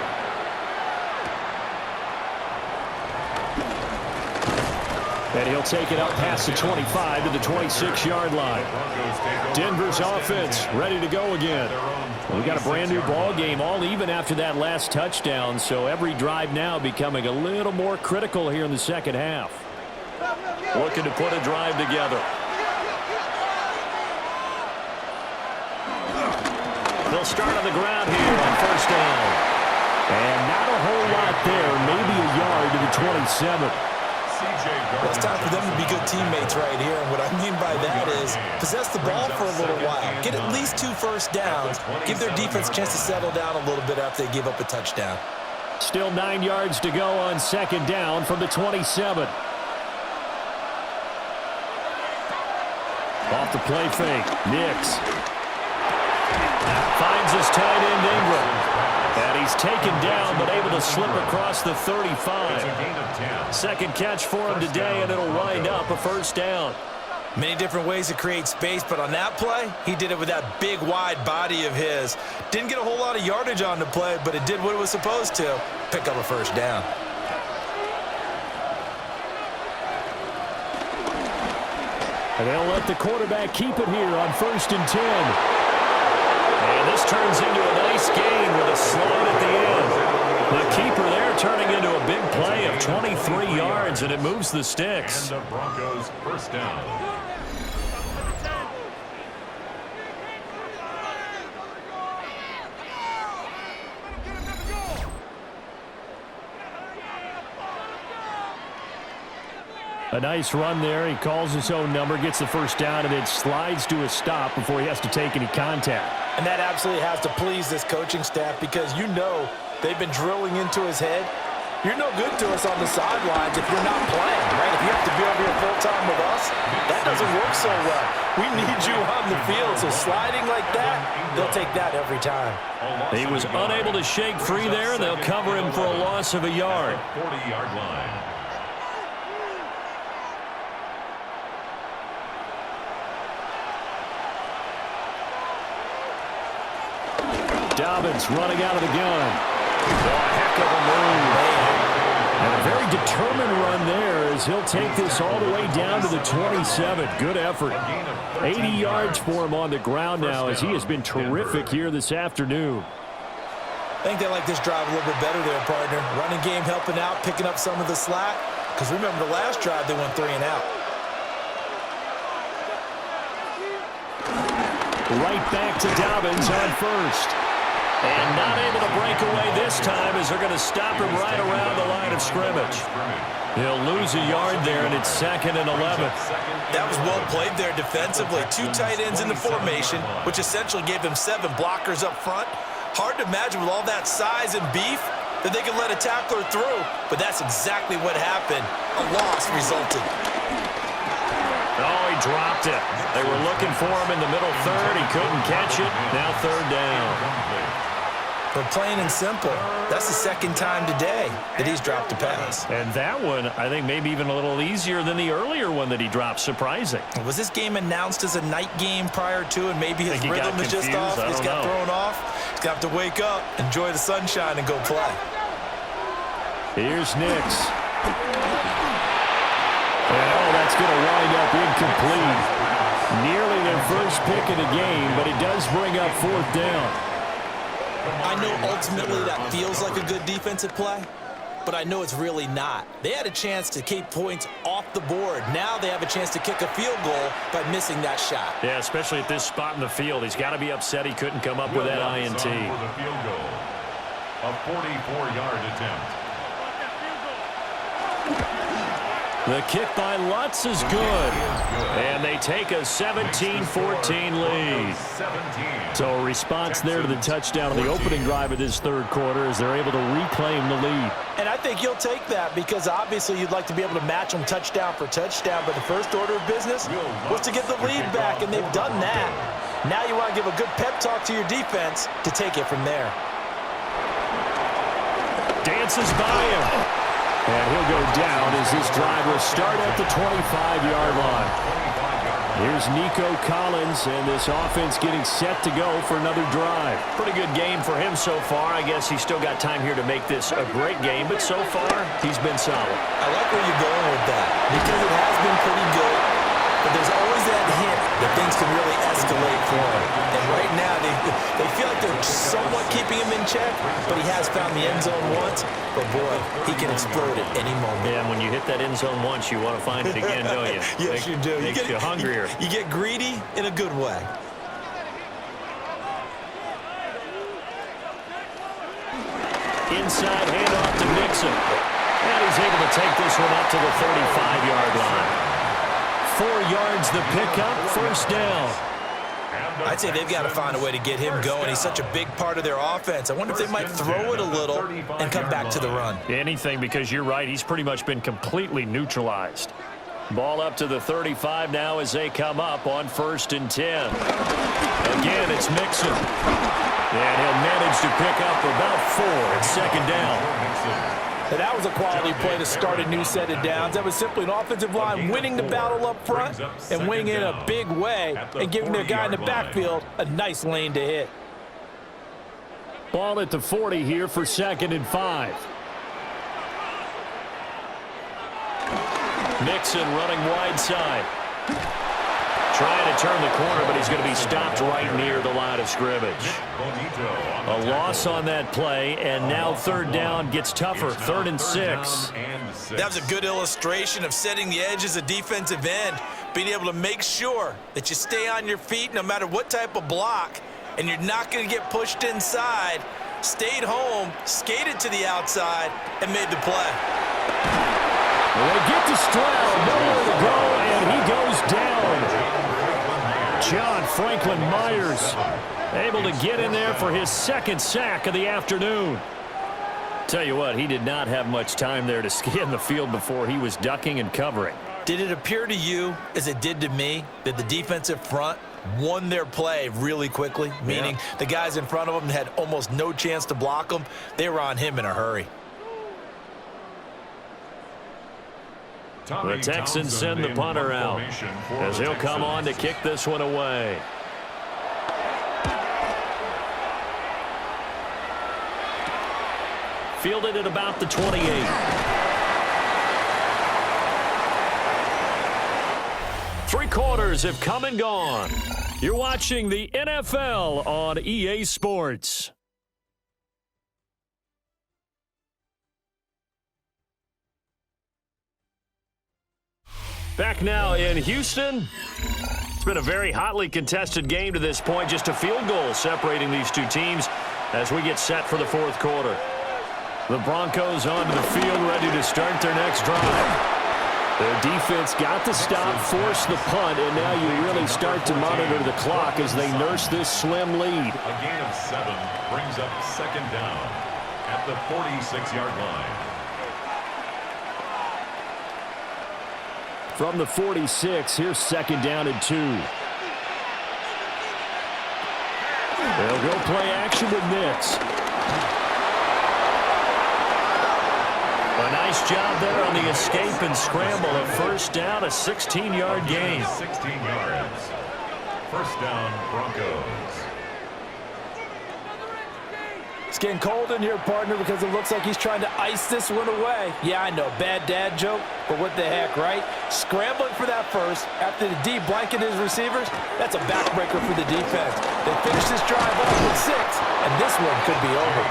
And he'll take it up past the 25 to the 26-yard line. Denver's offense ready to go again. We got a brand new ball game, all even after that last touchdown. So every drive now becoming a little more critical here in the second half. Looking to put a drive together. They'll start on the ground here on first down. And not a whole lot there, maybe a yard to the 27. Well, it's time for them to be good teammates right here. And what I mean by that is possess the ball for a little while. Get at least 2 first downs. Give their defense a chance to settle down a little bit after they give up a touchdown. Still 9 yards to go on second down from the 27. Off the play fake. Nix finds his tight end Ingram. And he's taken down, but able to slip across the 35. Second catch for him today, and it'll wind up a first down. Many different ways to create space, but on that play, he did it with that big, wide body of his. Didn't get a whole lot of yardage on the play, but it did what it was supposed to, pick up a first down. And they'll let the quarterback keep it here on 1st and 10. And this turns into a nice gain with a slide at the end. The keeper there turning into a big play of 23 yards, and it moves the sticks. And the Broncos first down. A nice run there. He calls his own number, gets the first down, and then slides to a stop before he has to take any contact. And that absolutely has to please this coaching staff because you know they've been drilling into his head. You're no good to us on the sidelines if you're not playing, right? If you have to be over here full-time with us, that doesn't work so well. We need you on the field, so sliding like that, they'll take that every time. He was unable to shake free there, and they'll cover him for a loss of a yard. 40-yard line. Dobbins running out of the gun. Oh, a heck of a move. And a very determined run there as he'll take this all the way down to the 27. Good effort. 80 yards for him on the ground now as he has been terrific here this afternoon. I think they like this drive a little bit better there, partner. Running game helping out, picking up some of the slack. Because remember the last drive, they went 3 and out. Right back to Dobbins on first. And not able to break away this time as they're going to stop him right around the line of scrimmage. He'll lose a yard there, and it's 2nd and 11. That was well played there defensively. 2 tight ends in the formation, which essentially gave them 7 blockers up front. Hard to imagine with all that size and beef that they could let a tackler through, but that's exactly what happened. A loss resulted. Oh, he dropped it. They were looking for him in the middle third. He couldn't catch it. Now 3rd down. But plain and simple, that's the 2nd time today that he's dropped a pass. And that one, I think, maybe even a little easier than the earlier one that he dropped. Surprising. Was this game announced as a night game prior to, and maybe his rhythm is just off? He's got thrown off. He's going to have to wake up, enjoy the sunshine, and go play. Here's Nix. And, oh, that's going to wind up incomplete. Nearly their first pick of the game, but it does bring up fourth down. I know ultimately that feels like a good defensive play, but I know it's really not. They had a chance to keep points off the board. Now they have a chance to kick a field goal by missing that shot. Yeah, especially at this spot in the field. He's got to be upset he couldn't come up with that INT. For the field goal. A 44-yard attempt. The kick by Lutz is good. And they take a 17-14 lead. So a response there to the touchdown on the opening drive of this third quarter as they're able to reclaim the lead. And I think you'll take that because obviously you'd like to be able to match them touchdown for touchdown, but the first order of business was to get the lead back, and they've done that. Now you want to give a good pep talk to your defense to take it from there. Dances by him. And he'll go down as this drive will start at the 25-yard line. Here's Nico Collins, and this offense getting set to go for another drive. Pretty good game for him so far. I guess he's still got time here to make this a great game, but so far, he's been solid. I like where you're going with that because it has been pretty good, but there's always that hint that things can really escalate for him. And right now, they feel like they're somewhat keeping him in check, but he has found the end zone once. But, boy, he can explode at any moment. Yeah, and when you hit that end zone once, you want to find it again, don't you? Yes, you do. Makes you hungrier. You get greedy in a good way. Inside handoff to Mixon. And he's able to take this one up to the 35-yard line. 4 yards the pickup, first down. I'd say they've got to find a way to get him going. He's such a big part of their offense. I wonder if they might throw it a little and come back to the run. Anything, because you're right. He's pretty much been completely neutralized. Ball up to the 35 now as they come up on 1st and 10. Again, it's Mixon. And he'll manage to pick up about 4 at 2nd down. And that was a quality play to start a new set of downs. That was simply an offensive line winning the battle up front and winning in a big way and giving their guy in the backfield a nice lane to hit. Ball at the 40 here for 2nd and 5. Mixon running wide side. Trying to turn the corner, but he's going to be stopped right near the line of scrimmage. A loss on that play, and now 3rd down gets tougher. 3rd and 6. That was a good illustration of setting the edge as a defensive end, being able to make sure that you stay on your feet no matter what type of block, and you're not going to get pushed inside. Stayed home, skated to the outside, and made the play. They get to Stroud, nowhere to go, and he goes down. John Franklin Myers able to get in there for his 2nd sack of the afternoon. Tell you what, he did not have much time there to scan the field before he was ducking and covering. Did it appear to you, as it did to me, that the defensive front won their play really quickly? Meaning the guys in front of them had almost no chance to block them. They were on him in a hurry. The Texans send the punter out as he'll come on to kick this one away. Fielded at about the 28. Three quarters have come and gone. You're watching the NFL on EA Sports. Back now in Houston. It's been a very hotly contested game to this point. Just a field goal separating these two teams as we get set for the 4th quarter. The Broncos onto the field, ready to start their next drive. Their defense got the stop, forced the punt, and now you really start to monitor the clock as they nurse this slim lead. A gain of 7 brings up 2nd down at the 46-yard line. From the 46, here's 2nd down and 2. They'll go play action with Nix. A nice job there on the escape and scramble. A 1st down, a 16-yard gain. 16 yards. 1st down, Broncos. It's getting cold in here, partner, because it looks like he's trying to ice this one away. Yeah, I know, bad dad joke, but what the heck, right? Scrambling for that first after the D blanketed his receivers, that's a backbreaker for the defense. They finish this drive off with 6, and this one could be over.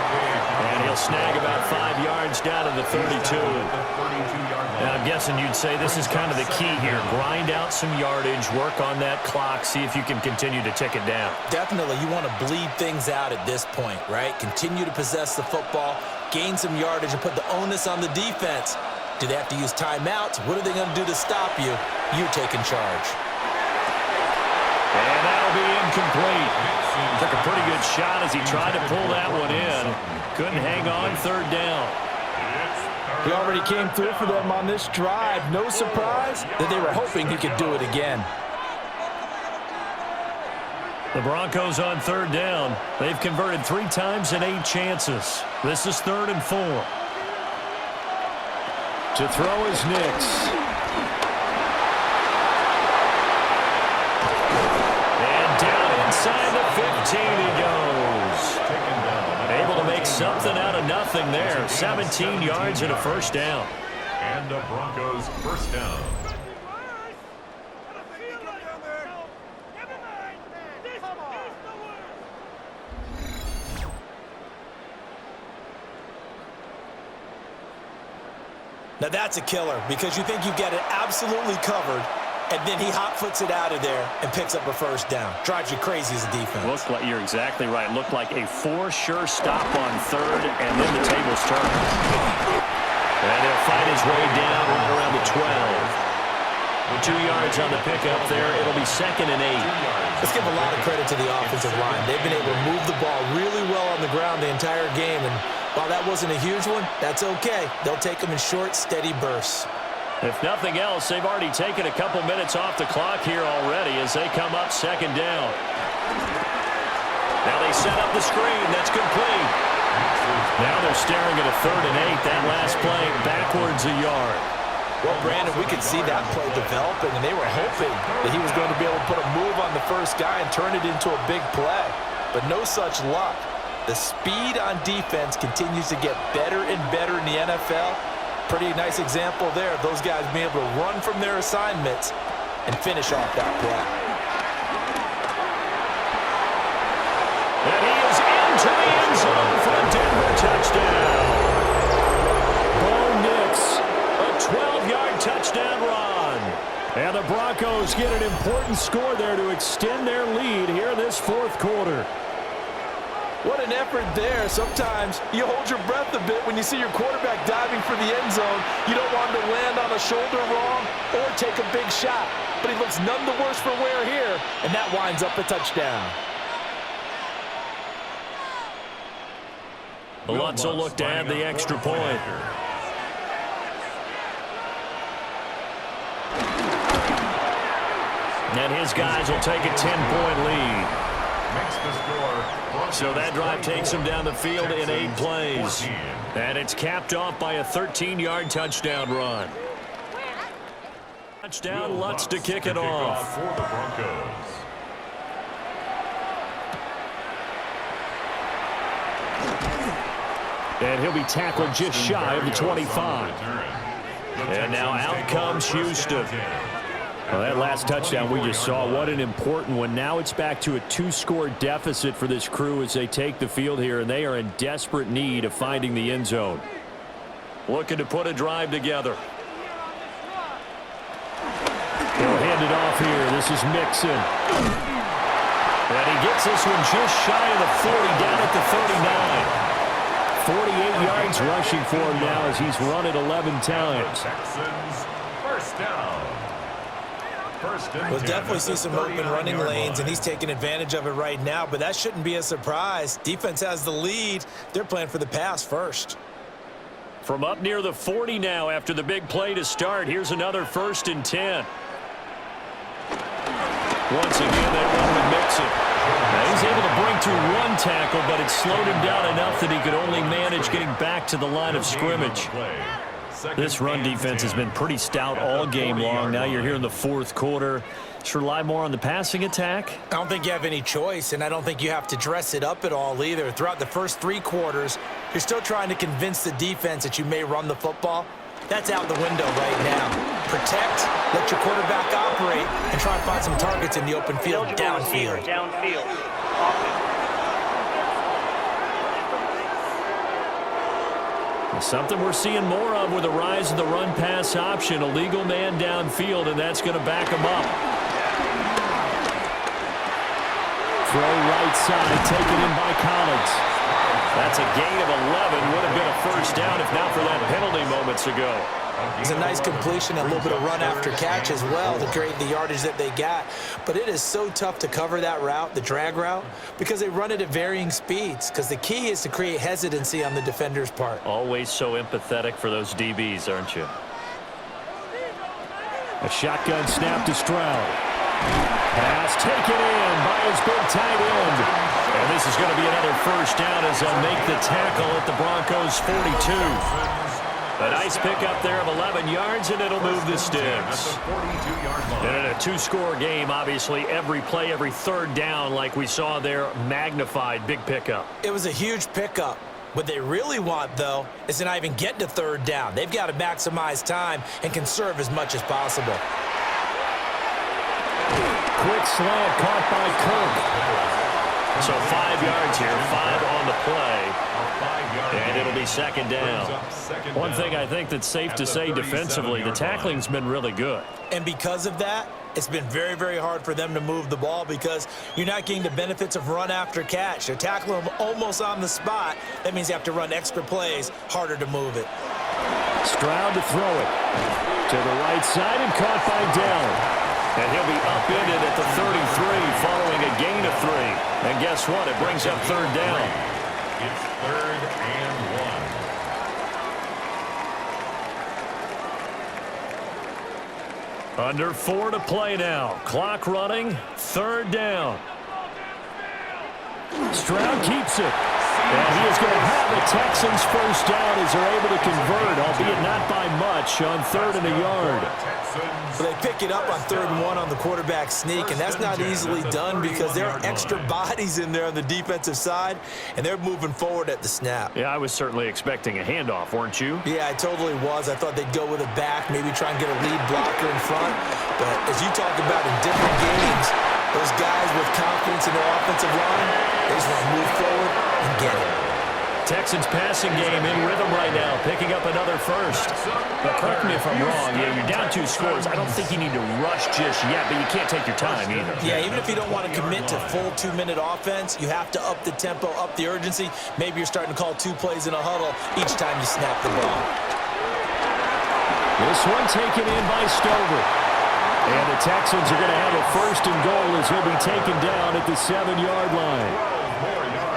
And he'll snag about 5 yards down to the 32. And I'm guessing you'd say this is kind of the key here. Grind out some yardage, work on that clock, see if you can continue to tick it down. Definitely, you want to bleed things out at this point, right? Continue to possess the football, gain some yardage, and put the onus on the defense. Do they have to use timeouts? What are they going to do to stop you? You're taking charge. And that'll be incomplete. Took a pretty good shot as he tried to pull that one in. Couldn't hang on, third down. He already came through for them on this drive. No surprise that they were hoping he could do it again. The Broncos on third down. They've converted 3 times in 8 chances. This is 3rd and 4. To throw is Nix. And down inside the 15 he goes. Able to make something out of nothing there. 17 yards and a first down. And the Broncos first down. Now that's a killer because you think you've got it absolutely covered, and then he hot-foots it out of there and picks up a first down. Drives you crazy as a defense. Looked like, you're exactly right. Looked like a for-sure stop on third, and then the tables turn. And he'll fight his way down right around the 12. 2 yards on the pickup there. It'll be 2nd and 8. Let's give a lot of credit to the offensive line. They've been able to move the ball really well on the ground the entire game, and while that wasn't a huge one, that's okay. They'll take them in short, steady bursts. If nothing else, they've already taken a couple minutes off the clock here already as they come up 2nd down. Now they set up the screen. That's complete. Now they're staring at a 3rd and 8. That last play backwards a yard. Well, Brandon, we could see that play developing, and they were hoping that he was going to be able to put a move on the first guy and turn it into a big play. But no such luck. The speed on defense continues to get better and better in the NFL. Pretty nice example there of those guys being able to run from their assignments and finish off that play. And he is into the end zone for a Denver touchdown. Bo Nix, a 12-yard touchdown run. And the Broncos get an important score there to extend their lead here in this 4th quarter. What an effort there. Sometimes you hold your breath a bit when you see your quarterback diving for the end zone. You don't want him to land on a shoulder wrong or take a big shot. But he looks none the worse for wear here, and that winds up a touchdown. Lutz will look to add the extra point. And his guys will take a 10-point lead. Makes the score. So that drive takes him down the field in 8 plays. And it's capped off by a 13-yard touchdown run. Touchdown, Lutz to kick it off. For the Broncos. And he'll be tackled just shy of the 25. And now out comes Houston. Well, that last touchdown we just saw, what an important one. Now it's back to a 2-score deficit for this crew as they take the field here, and they are in desperate need of finding the end zone. Looking to put a drive together. They'll hand it off here. This is Mixon. And he gets this one just shy of the 40, down at the 39. 48 yards rushing for him now as he's run it 11 times. Texans first down. We'll definitely see some open running lanes, and he's taking advantage of it right now, but that shouldn't be a surprise. Defense has the lead. They're playing for the pass first. From up near the 40 now after the big play to start, here's another 1st and 10. Once again, they run with Mixon. Now he's able to break through 1 tackle, but it slowed him down enough that he could only manage getting back to the line of scrimmage. This run defense has been pretty stout all game long. Now you're here in the fourth quarter. Should rely more on the passing attack? I don't think you have any choice, and I don't think you have to dress it up at all either. Throughout the first 3 quarters, you're still trying to convince the defense that you may run the football. That's out the window right now. Protect, let your quarterback operate, and try and find some targets in the open field downfield. Something we're seeing more of with the rise of the run-pass option. A legal man downfield, and that's going to back him up. Throw right side, taken in by Collins. That's a gain of 11. Would have been a first down if not for that penalty moments ago. It's a nice completion, a little bit of run after catch as well to create the yardage that they got. But it is so tough to cover that route, the drag route, because they run it at varying speeds. Because the key is to create hesitancy on the defender's part. Always so empathetic for those DBs, aren't you? A shotgun snap to Stroud. Pass taken in by his big tight end. And this is going to be another first down as they'll make the tackle at the Broncos' 42. A nice pickup there of 11 yards, and it'll move the sticks. And in a 2-score game, obviously, every play, every third down, like we saw there, magnified. Big pickup. It was a huge pickup. What they really want, though, is to not even get to third down. They've got to maximize time and conserve as much as possible. Quick slant caught by Kirk. So 5 yards here, 5 on the play. And it'll be second down. One thing I think that's safe to say defensively, the tackling's been really good. And because of that, it's been very, very hard for them to move the ball because you're not getting the benefits of run after catch. They're tackling them almost on the spot. That means you have to run extra plays, harder to move it. Stroud to throw it. To the right side and caught by Dell. And he'll be upended at the 33 following a gain of 3. And guess what? It brings up third down. It's 3rd and 1. Under 4 to play now. Clock running. Third down. Stroud keeps it. And he is going to have the Texans first down as they're able to convert, albeit not by much, on 3rd and a yard. Well, they pick it up on 3rd and 1 on the quarterback sneak, and that's not easily done because there are extra bodies in there on the defensive side, and they're moving forward at the snap. Yeah, I was certainly expecting a handoff, weren't you? Yeah, I totally was. I thought they'd go with a back, maybe try and get a lead blocker in front. But as you talked about in different games, those guys with confidence in their offensive line, they just want to move forward and get it. Texans passing game in rhythm right now, picking up another first. But correct me if I'm wrong, you're down 2 scores. I don't think you need to rush just yet, but you can't take your time either. Yeah, even if you don't want to commit to full 2-minute offense, you have to up the tempo, up the urgency. Maybe you're starting to call 2 plays in a huddle each time you snap the ball. This one taken in by Stover. And the Texans are going to have a 1st and goal as he'll be taken down at the 7-yard line.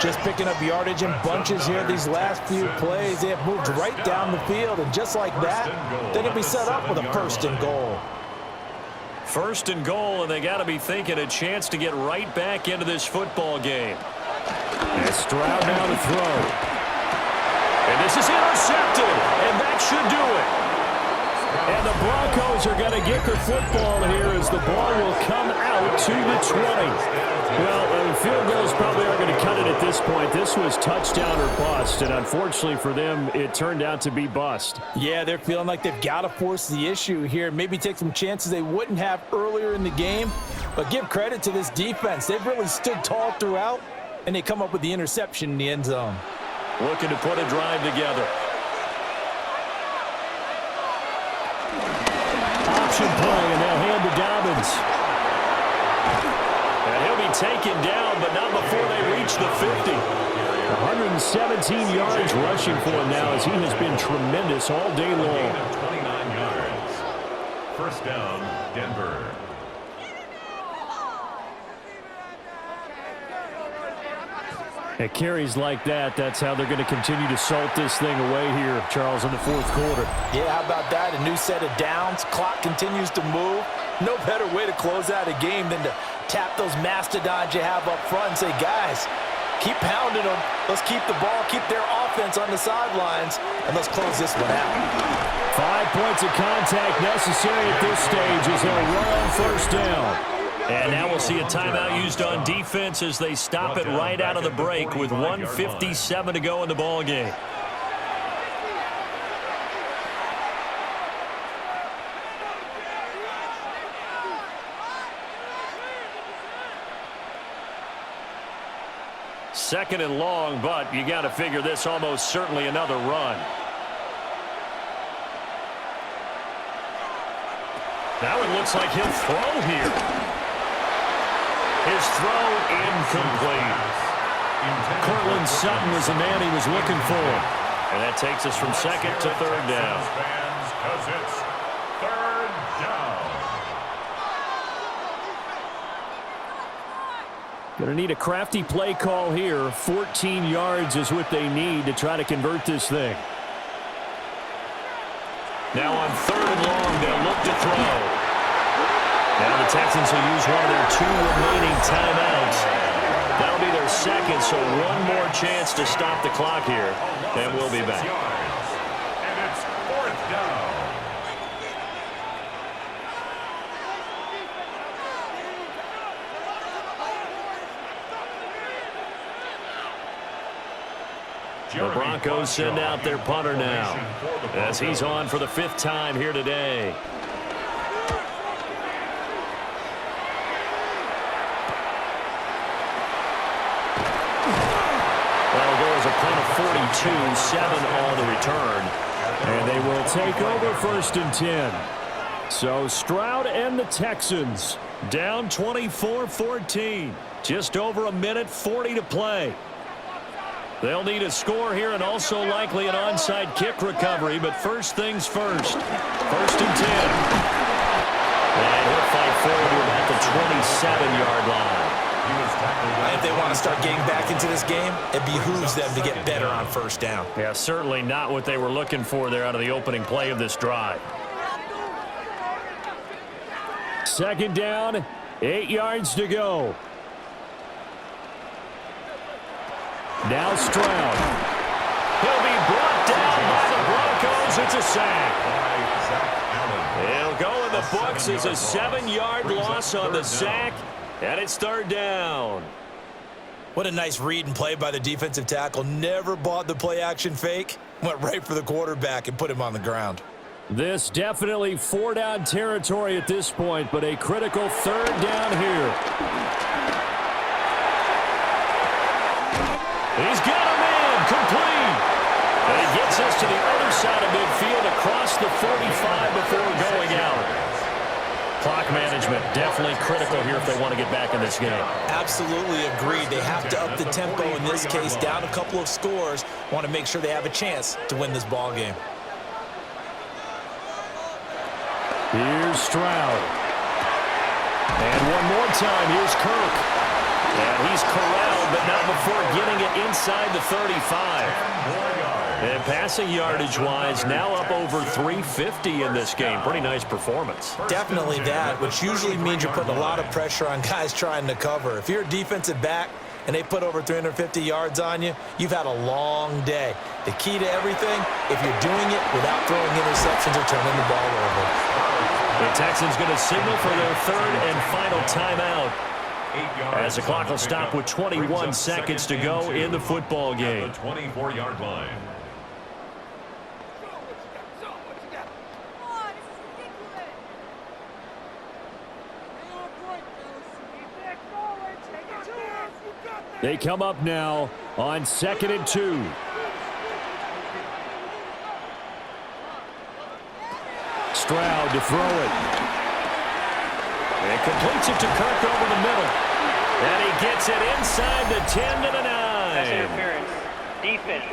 Just picking up yardage in bunches here these last few plays. They have moved right down the field, and just like that, they're going to be set up with a 1st and goal. 1st and goal, and they got to be thinking a chance to get right back into this football game. And Stroud now to throw. And this is intercepted, and that should do it. And the Broncos are going to get the football here as the ball will come out to the 20. Well, field goals probably are going to cut it at this point. This was touchdown or bust, and unfortunately for them, it turned out to be bust. Yeah, they're feeling like they've got to force the issue here. Maybe take some chances they wouldn't have earlier in the game. But give credit to this defense. They've really stood tall throughout, and they come up with the interception in the end zone. Looking to put a drive together. Option play, and they'll hand to Dobbins. And he'll be taken down, but not before they reach the 50. 117 yards rushing for him now as he has been tremendous all day long. 29 yards. First down, Denver. At carries like that, that's how they're going to continue to salt this thing away here, Charles, in the 4th quarter. Yeah, how about that? A new set of downs. Clock continues to move. No better way to close out a game than to tap those mastodons you have up front and say, guys, keep pounding them. Let's keep the ball, keep their offense on the sidelines, and let's close this one out. 5 points of contact necessary at this stage as they'll run on first down. And now we'll see a timeout used on defense as they stop it right out of the break with 1:57 to go in the ball game. Second and long, but you got to figure this almost certainly another run. Now it looks like he'll throw here. His throw incomplete. Cortland Sutton is the man he was looking for. And that takes us from second to third down. Because it's third down. Going to need a crafty play call here. 14 yards is what they need to try to convert this thing. Now on third and long, they'll look to throw. Now the Texans will use one of their 2 remaining timeouts. That'll be their second, so one more chance to stop the clock here, and we'll be back. And it's fourth down. The Broncos send out their punter now as he's on for the 5th time here today. That'll go as a punt of 42, 7 on the return. And they will take over first and 10. So Stroud and the Texans Down 24-14. Just over a minute 40 to play. They'll need a score here and also likely an onside kick recovery, but first things first. First and 10. And he'll fight forward to about the 27-yard line. If they want to start getting back into this game, it behooves them to get better on first down. Yeah, certainly not what they were looking for there out of the opening play of this drive. Second down, 8 yards to go. Now Stroud. He'll be brought down by the Broncos. It's a sack. He'll go in the books as a 7-yard loss on the sack, and it's third down. What a nice read and play by the defensive tackle. Never bought the play-action fake. Went right for the quarterback and put him on the ground. This definitely 4-down territory at this point, but a critical third down here. He's got a man complete. And he gets us to the other side of midfield across the 45 before going out. Clock management definitely critical here if they want to get back in this game. Absolutely agreed. They have to up the tempo in this case, down a couple of scores. Want to make sure they have a chance to win this ball game. Here's Stroud. And one more time, here's Kirk. And he's corralled, but not before getting it inside the 35. And passing yardage-wise, now up over 350 in this game. Pretty nice performance. Definitely that, which usually means you're putting a lot of pressure on guys trying to cover. If you're a defensive back and they put over 350 yards on you, you've had a long day. The key to everything, if you're doing it without throwing interceptions or turning the ball over. The Texans going to signal for their third and final timeout, as the clock will stop with 21 seconds to go in the football game. The 24-yard line. They come up now on 2nd and 2. Stroud to throw it. And completes it to Kirk over the middle. And he gets it inside the 10 to the 9. Pass interference. Defense.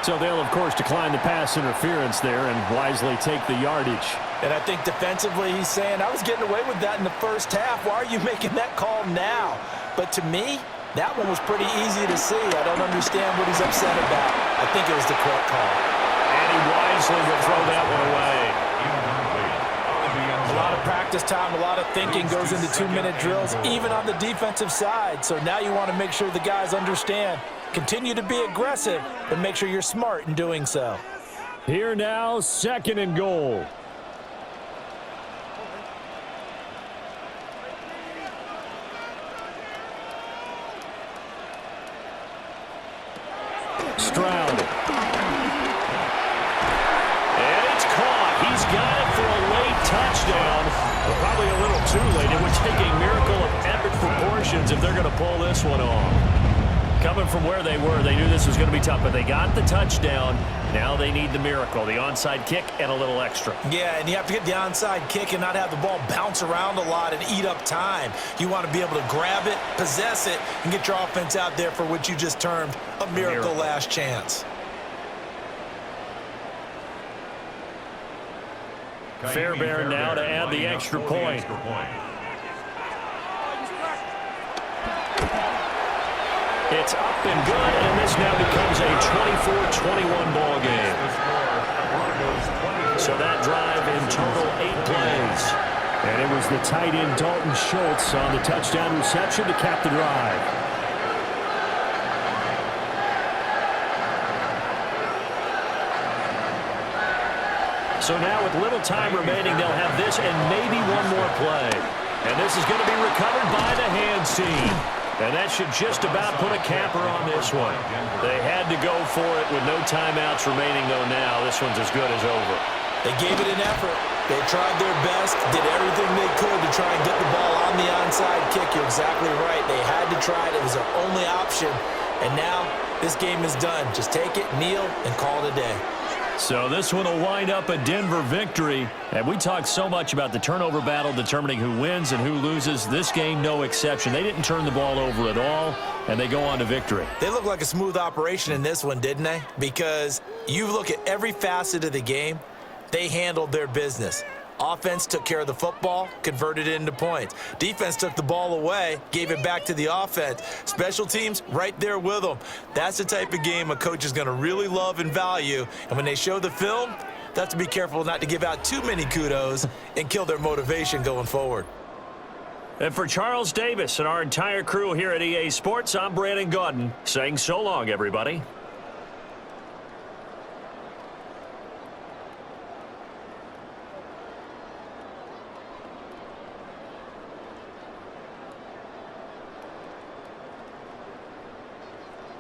So they'll, of course, decline the pass interference there and wisely take the yardage. And I think defensively he's saying, I was getting away with that in the first half. Why are you making that call now? But to me, that one was pretty easy to see. I don't understand what he's upset about. I think it was the correct call. And he wisely will throw that one away. lot of practice time, a lot of thinking goes into 2-minute drills, even on the defensive side. So now you want to make sure the guys understand. Continue to be aggressive, but make sure you're smart in doing so. Here now, 2nd and goal. Stroud. And it's caught. He's got it for a late touchdown. But probably a little too late. It would take a miracle of epic proportions if they're going to pull this one off. Coming from where they were, they knew this was going to be tough, but they got the touchdown. Now they need the miracle, the onside kick and a little extra. Yeah, and you have to get the onside kick and not have the ball bounce around a lot and eat up time. You want to be able to grab it, possess it, and get your offense out there for what you just termed a miracle last chance. Fairbairn now to add the extra point. It's up and good, and this now becomes a 24-21 ball game. So that drive in total 8 plays. And it was the tight end Dalton Schultz on the touchdown reception to cap the drive. So now with little time remaining, they'll have this and maybe one more play. And this is going to be recovered by the hands team. And that should just about put a capper on this one. They had to go for it with no timeouts remaining, though now. This one's as good as over. They gave it an effort. They tried their best, did everything they could to try and get the ball on the onside kick. You're exactly right. They had to try it. It was their only option. And now this game is done. Just take it, kneel, and call it a day. So this one will wind up a Denver victory. And we talked so much about the turnover battle determining who wins and who loses. This game, no exception. They didn't turn the ball over at all, and they go on to victory. They look like a smooth operation in this one, didn't they? Because you look at every facet of the game, they handled their business. Offense took care of the football, converted it into points. Defense took the ball away, gave it back to the offense. Special teams, right there with them. That's the type of game a coach is going to really love and value. And when they show the film, they have to be careful not to give out too many kudos and kill their motivation going forward. And for Charles Davis and our entire crew here at EA Sports, I'm Brandon Gaudin saying so long, everybody.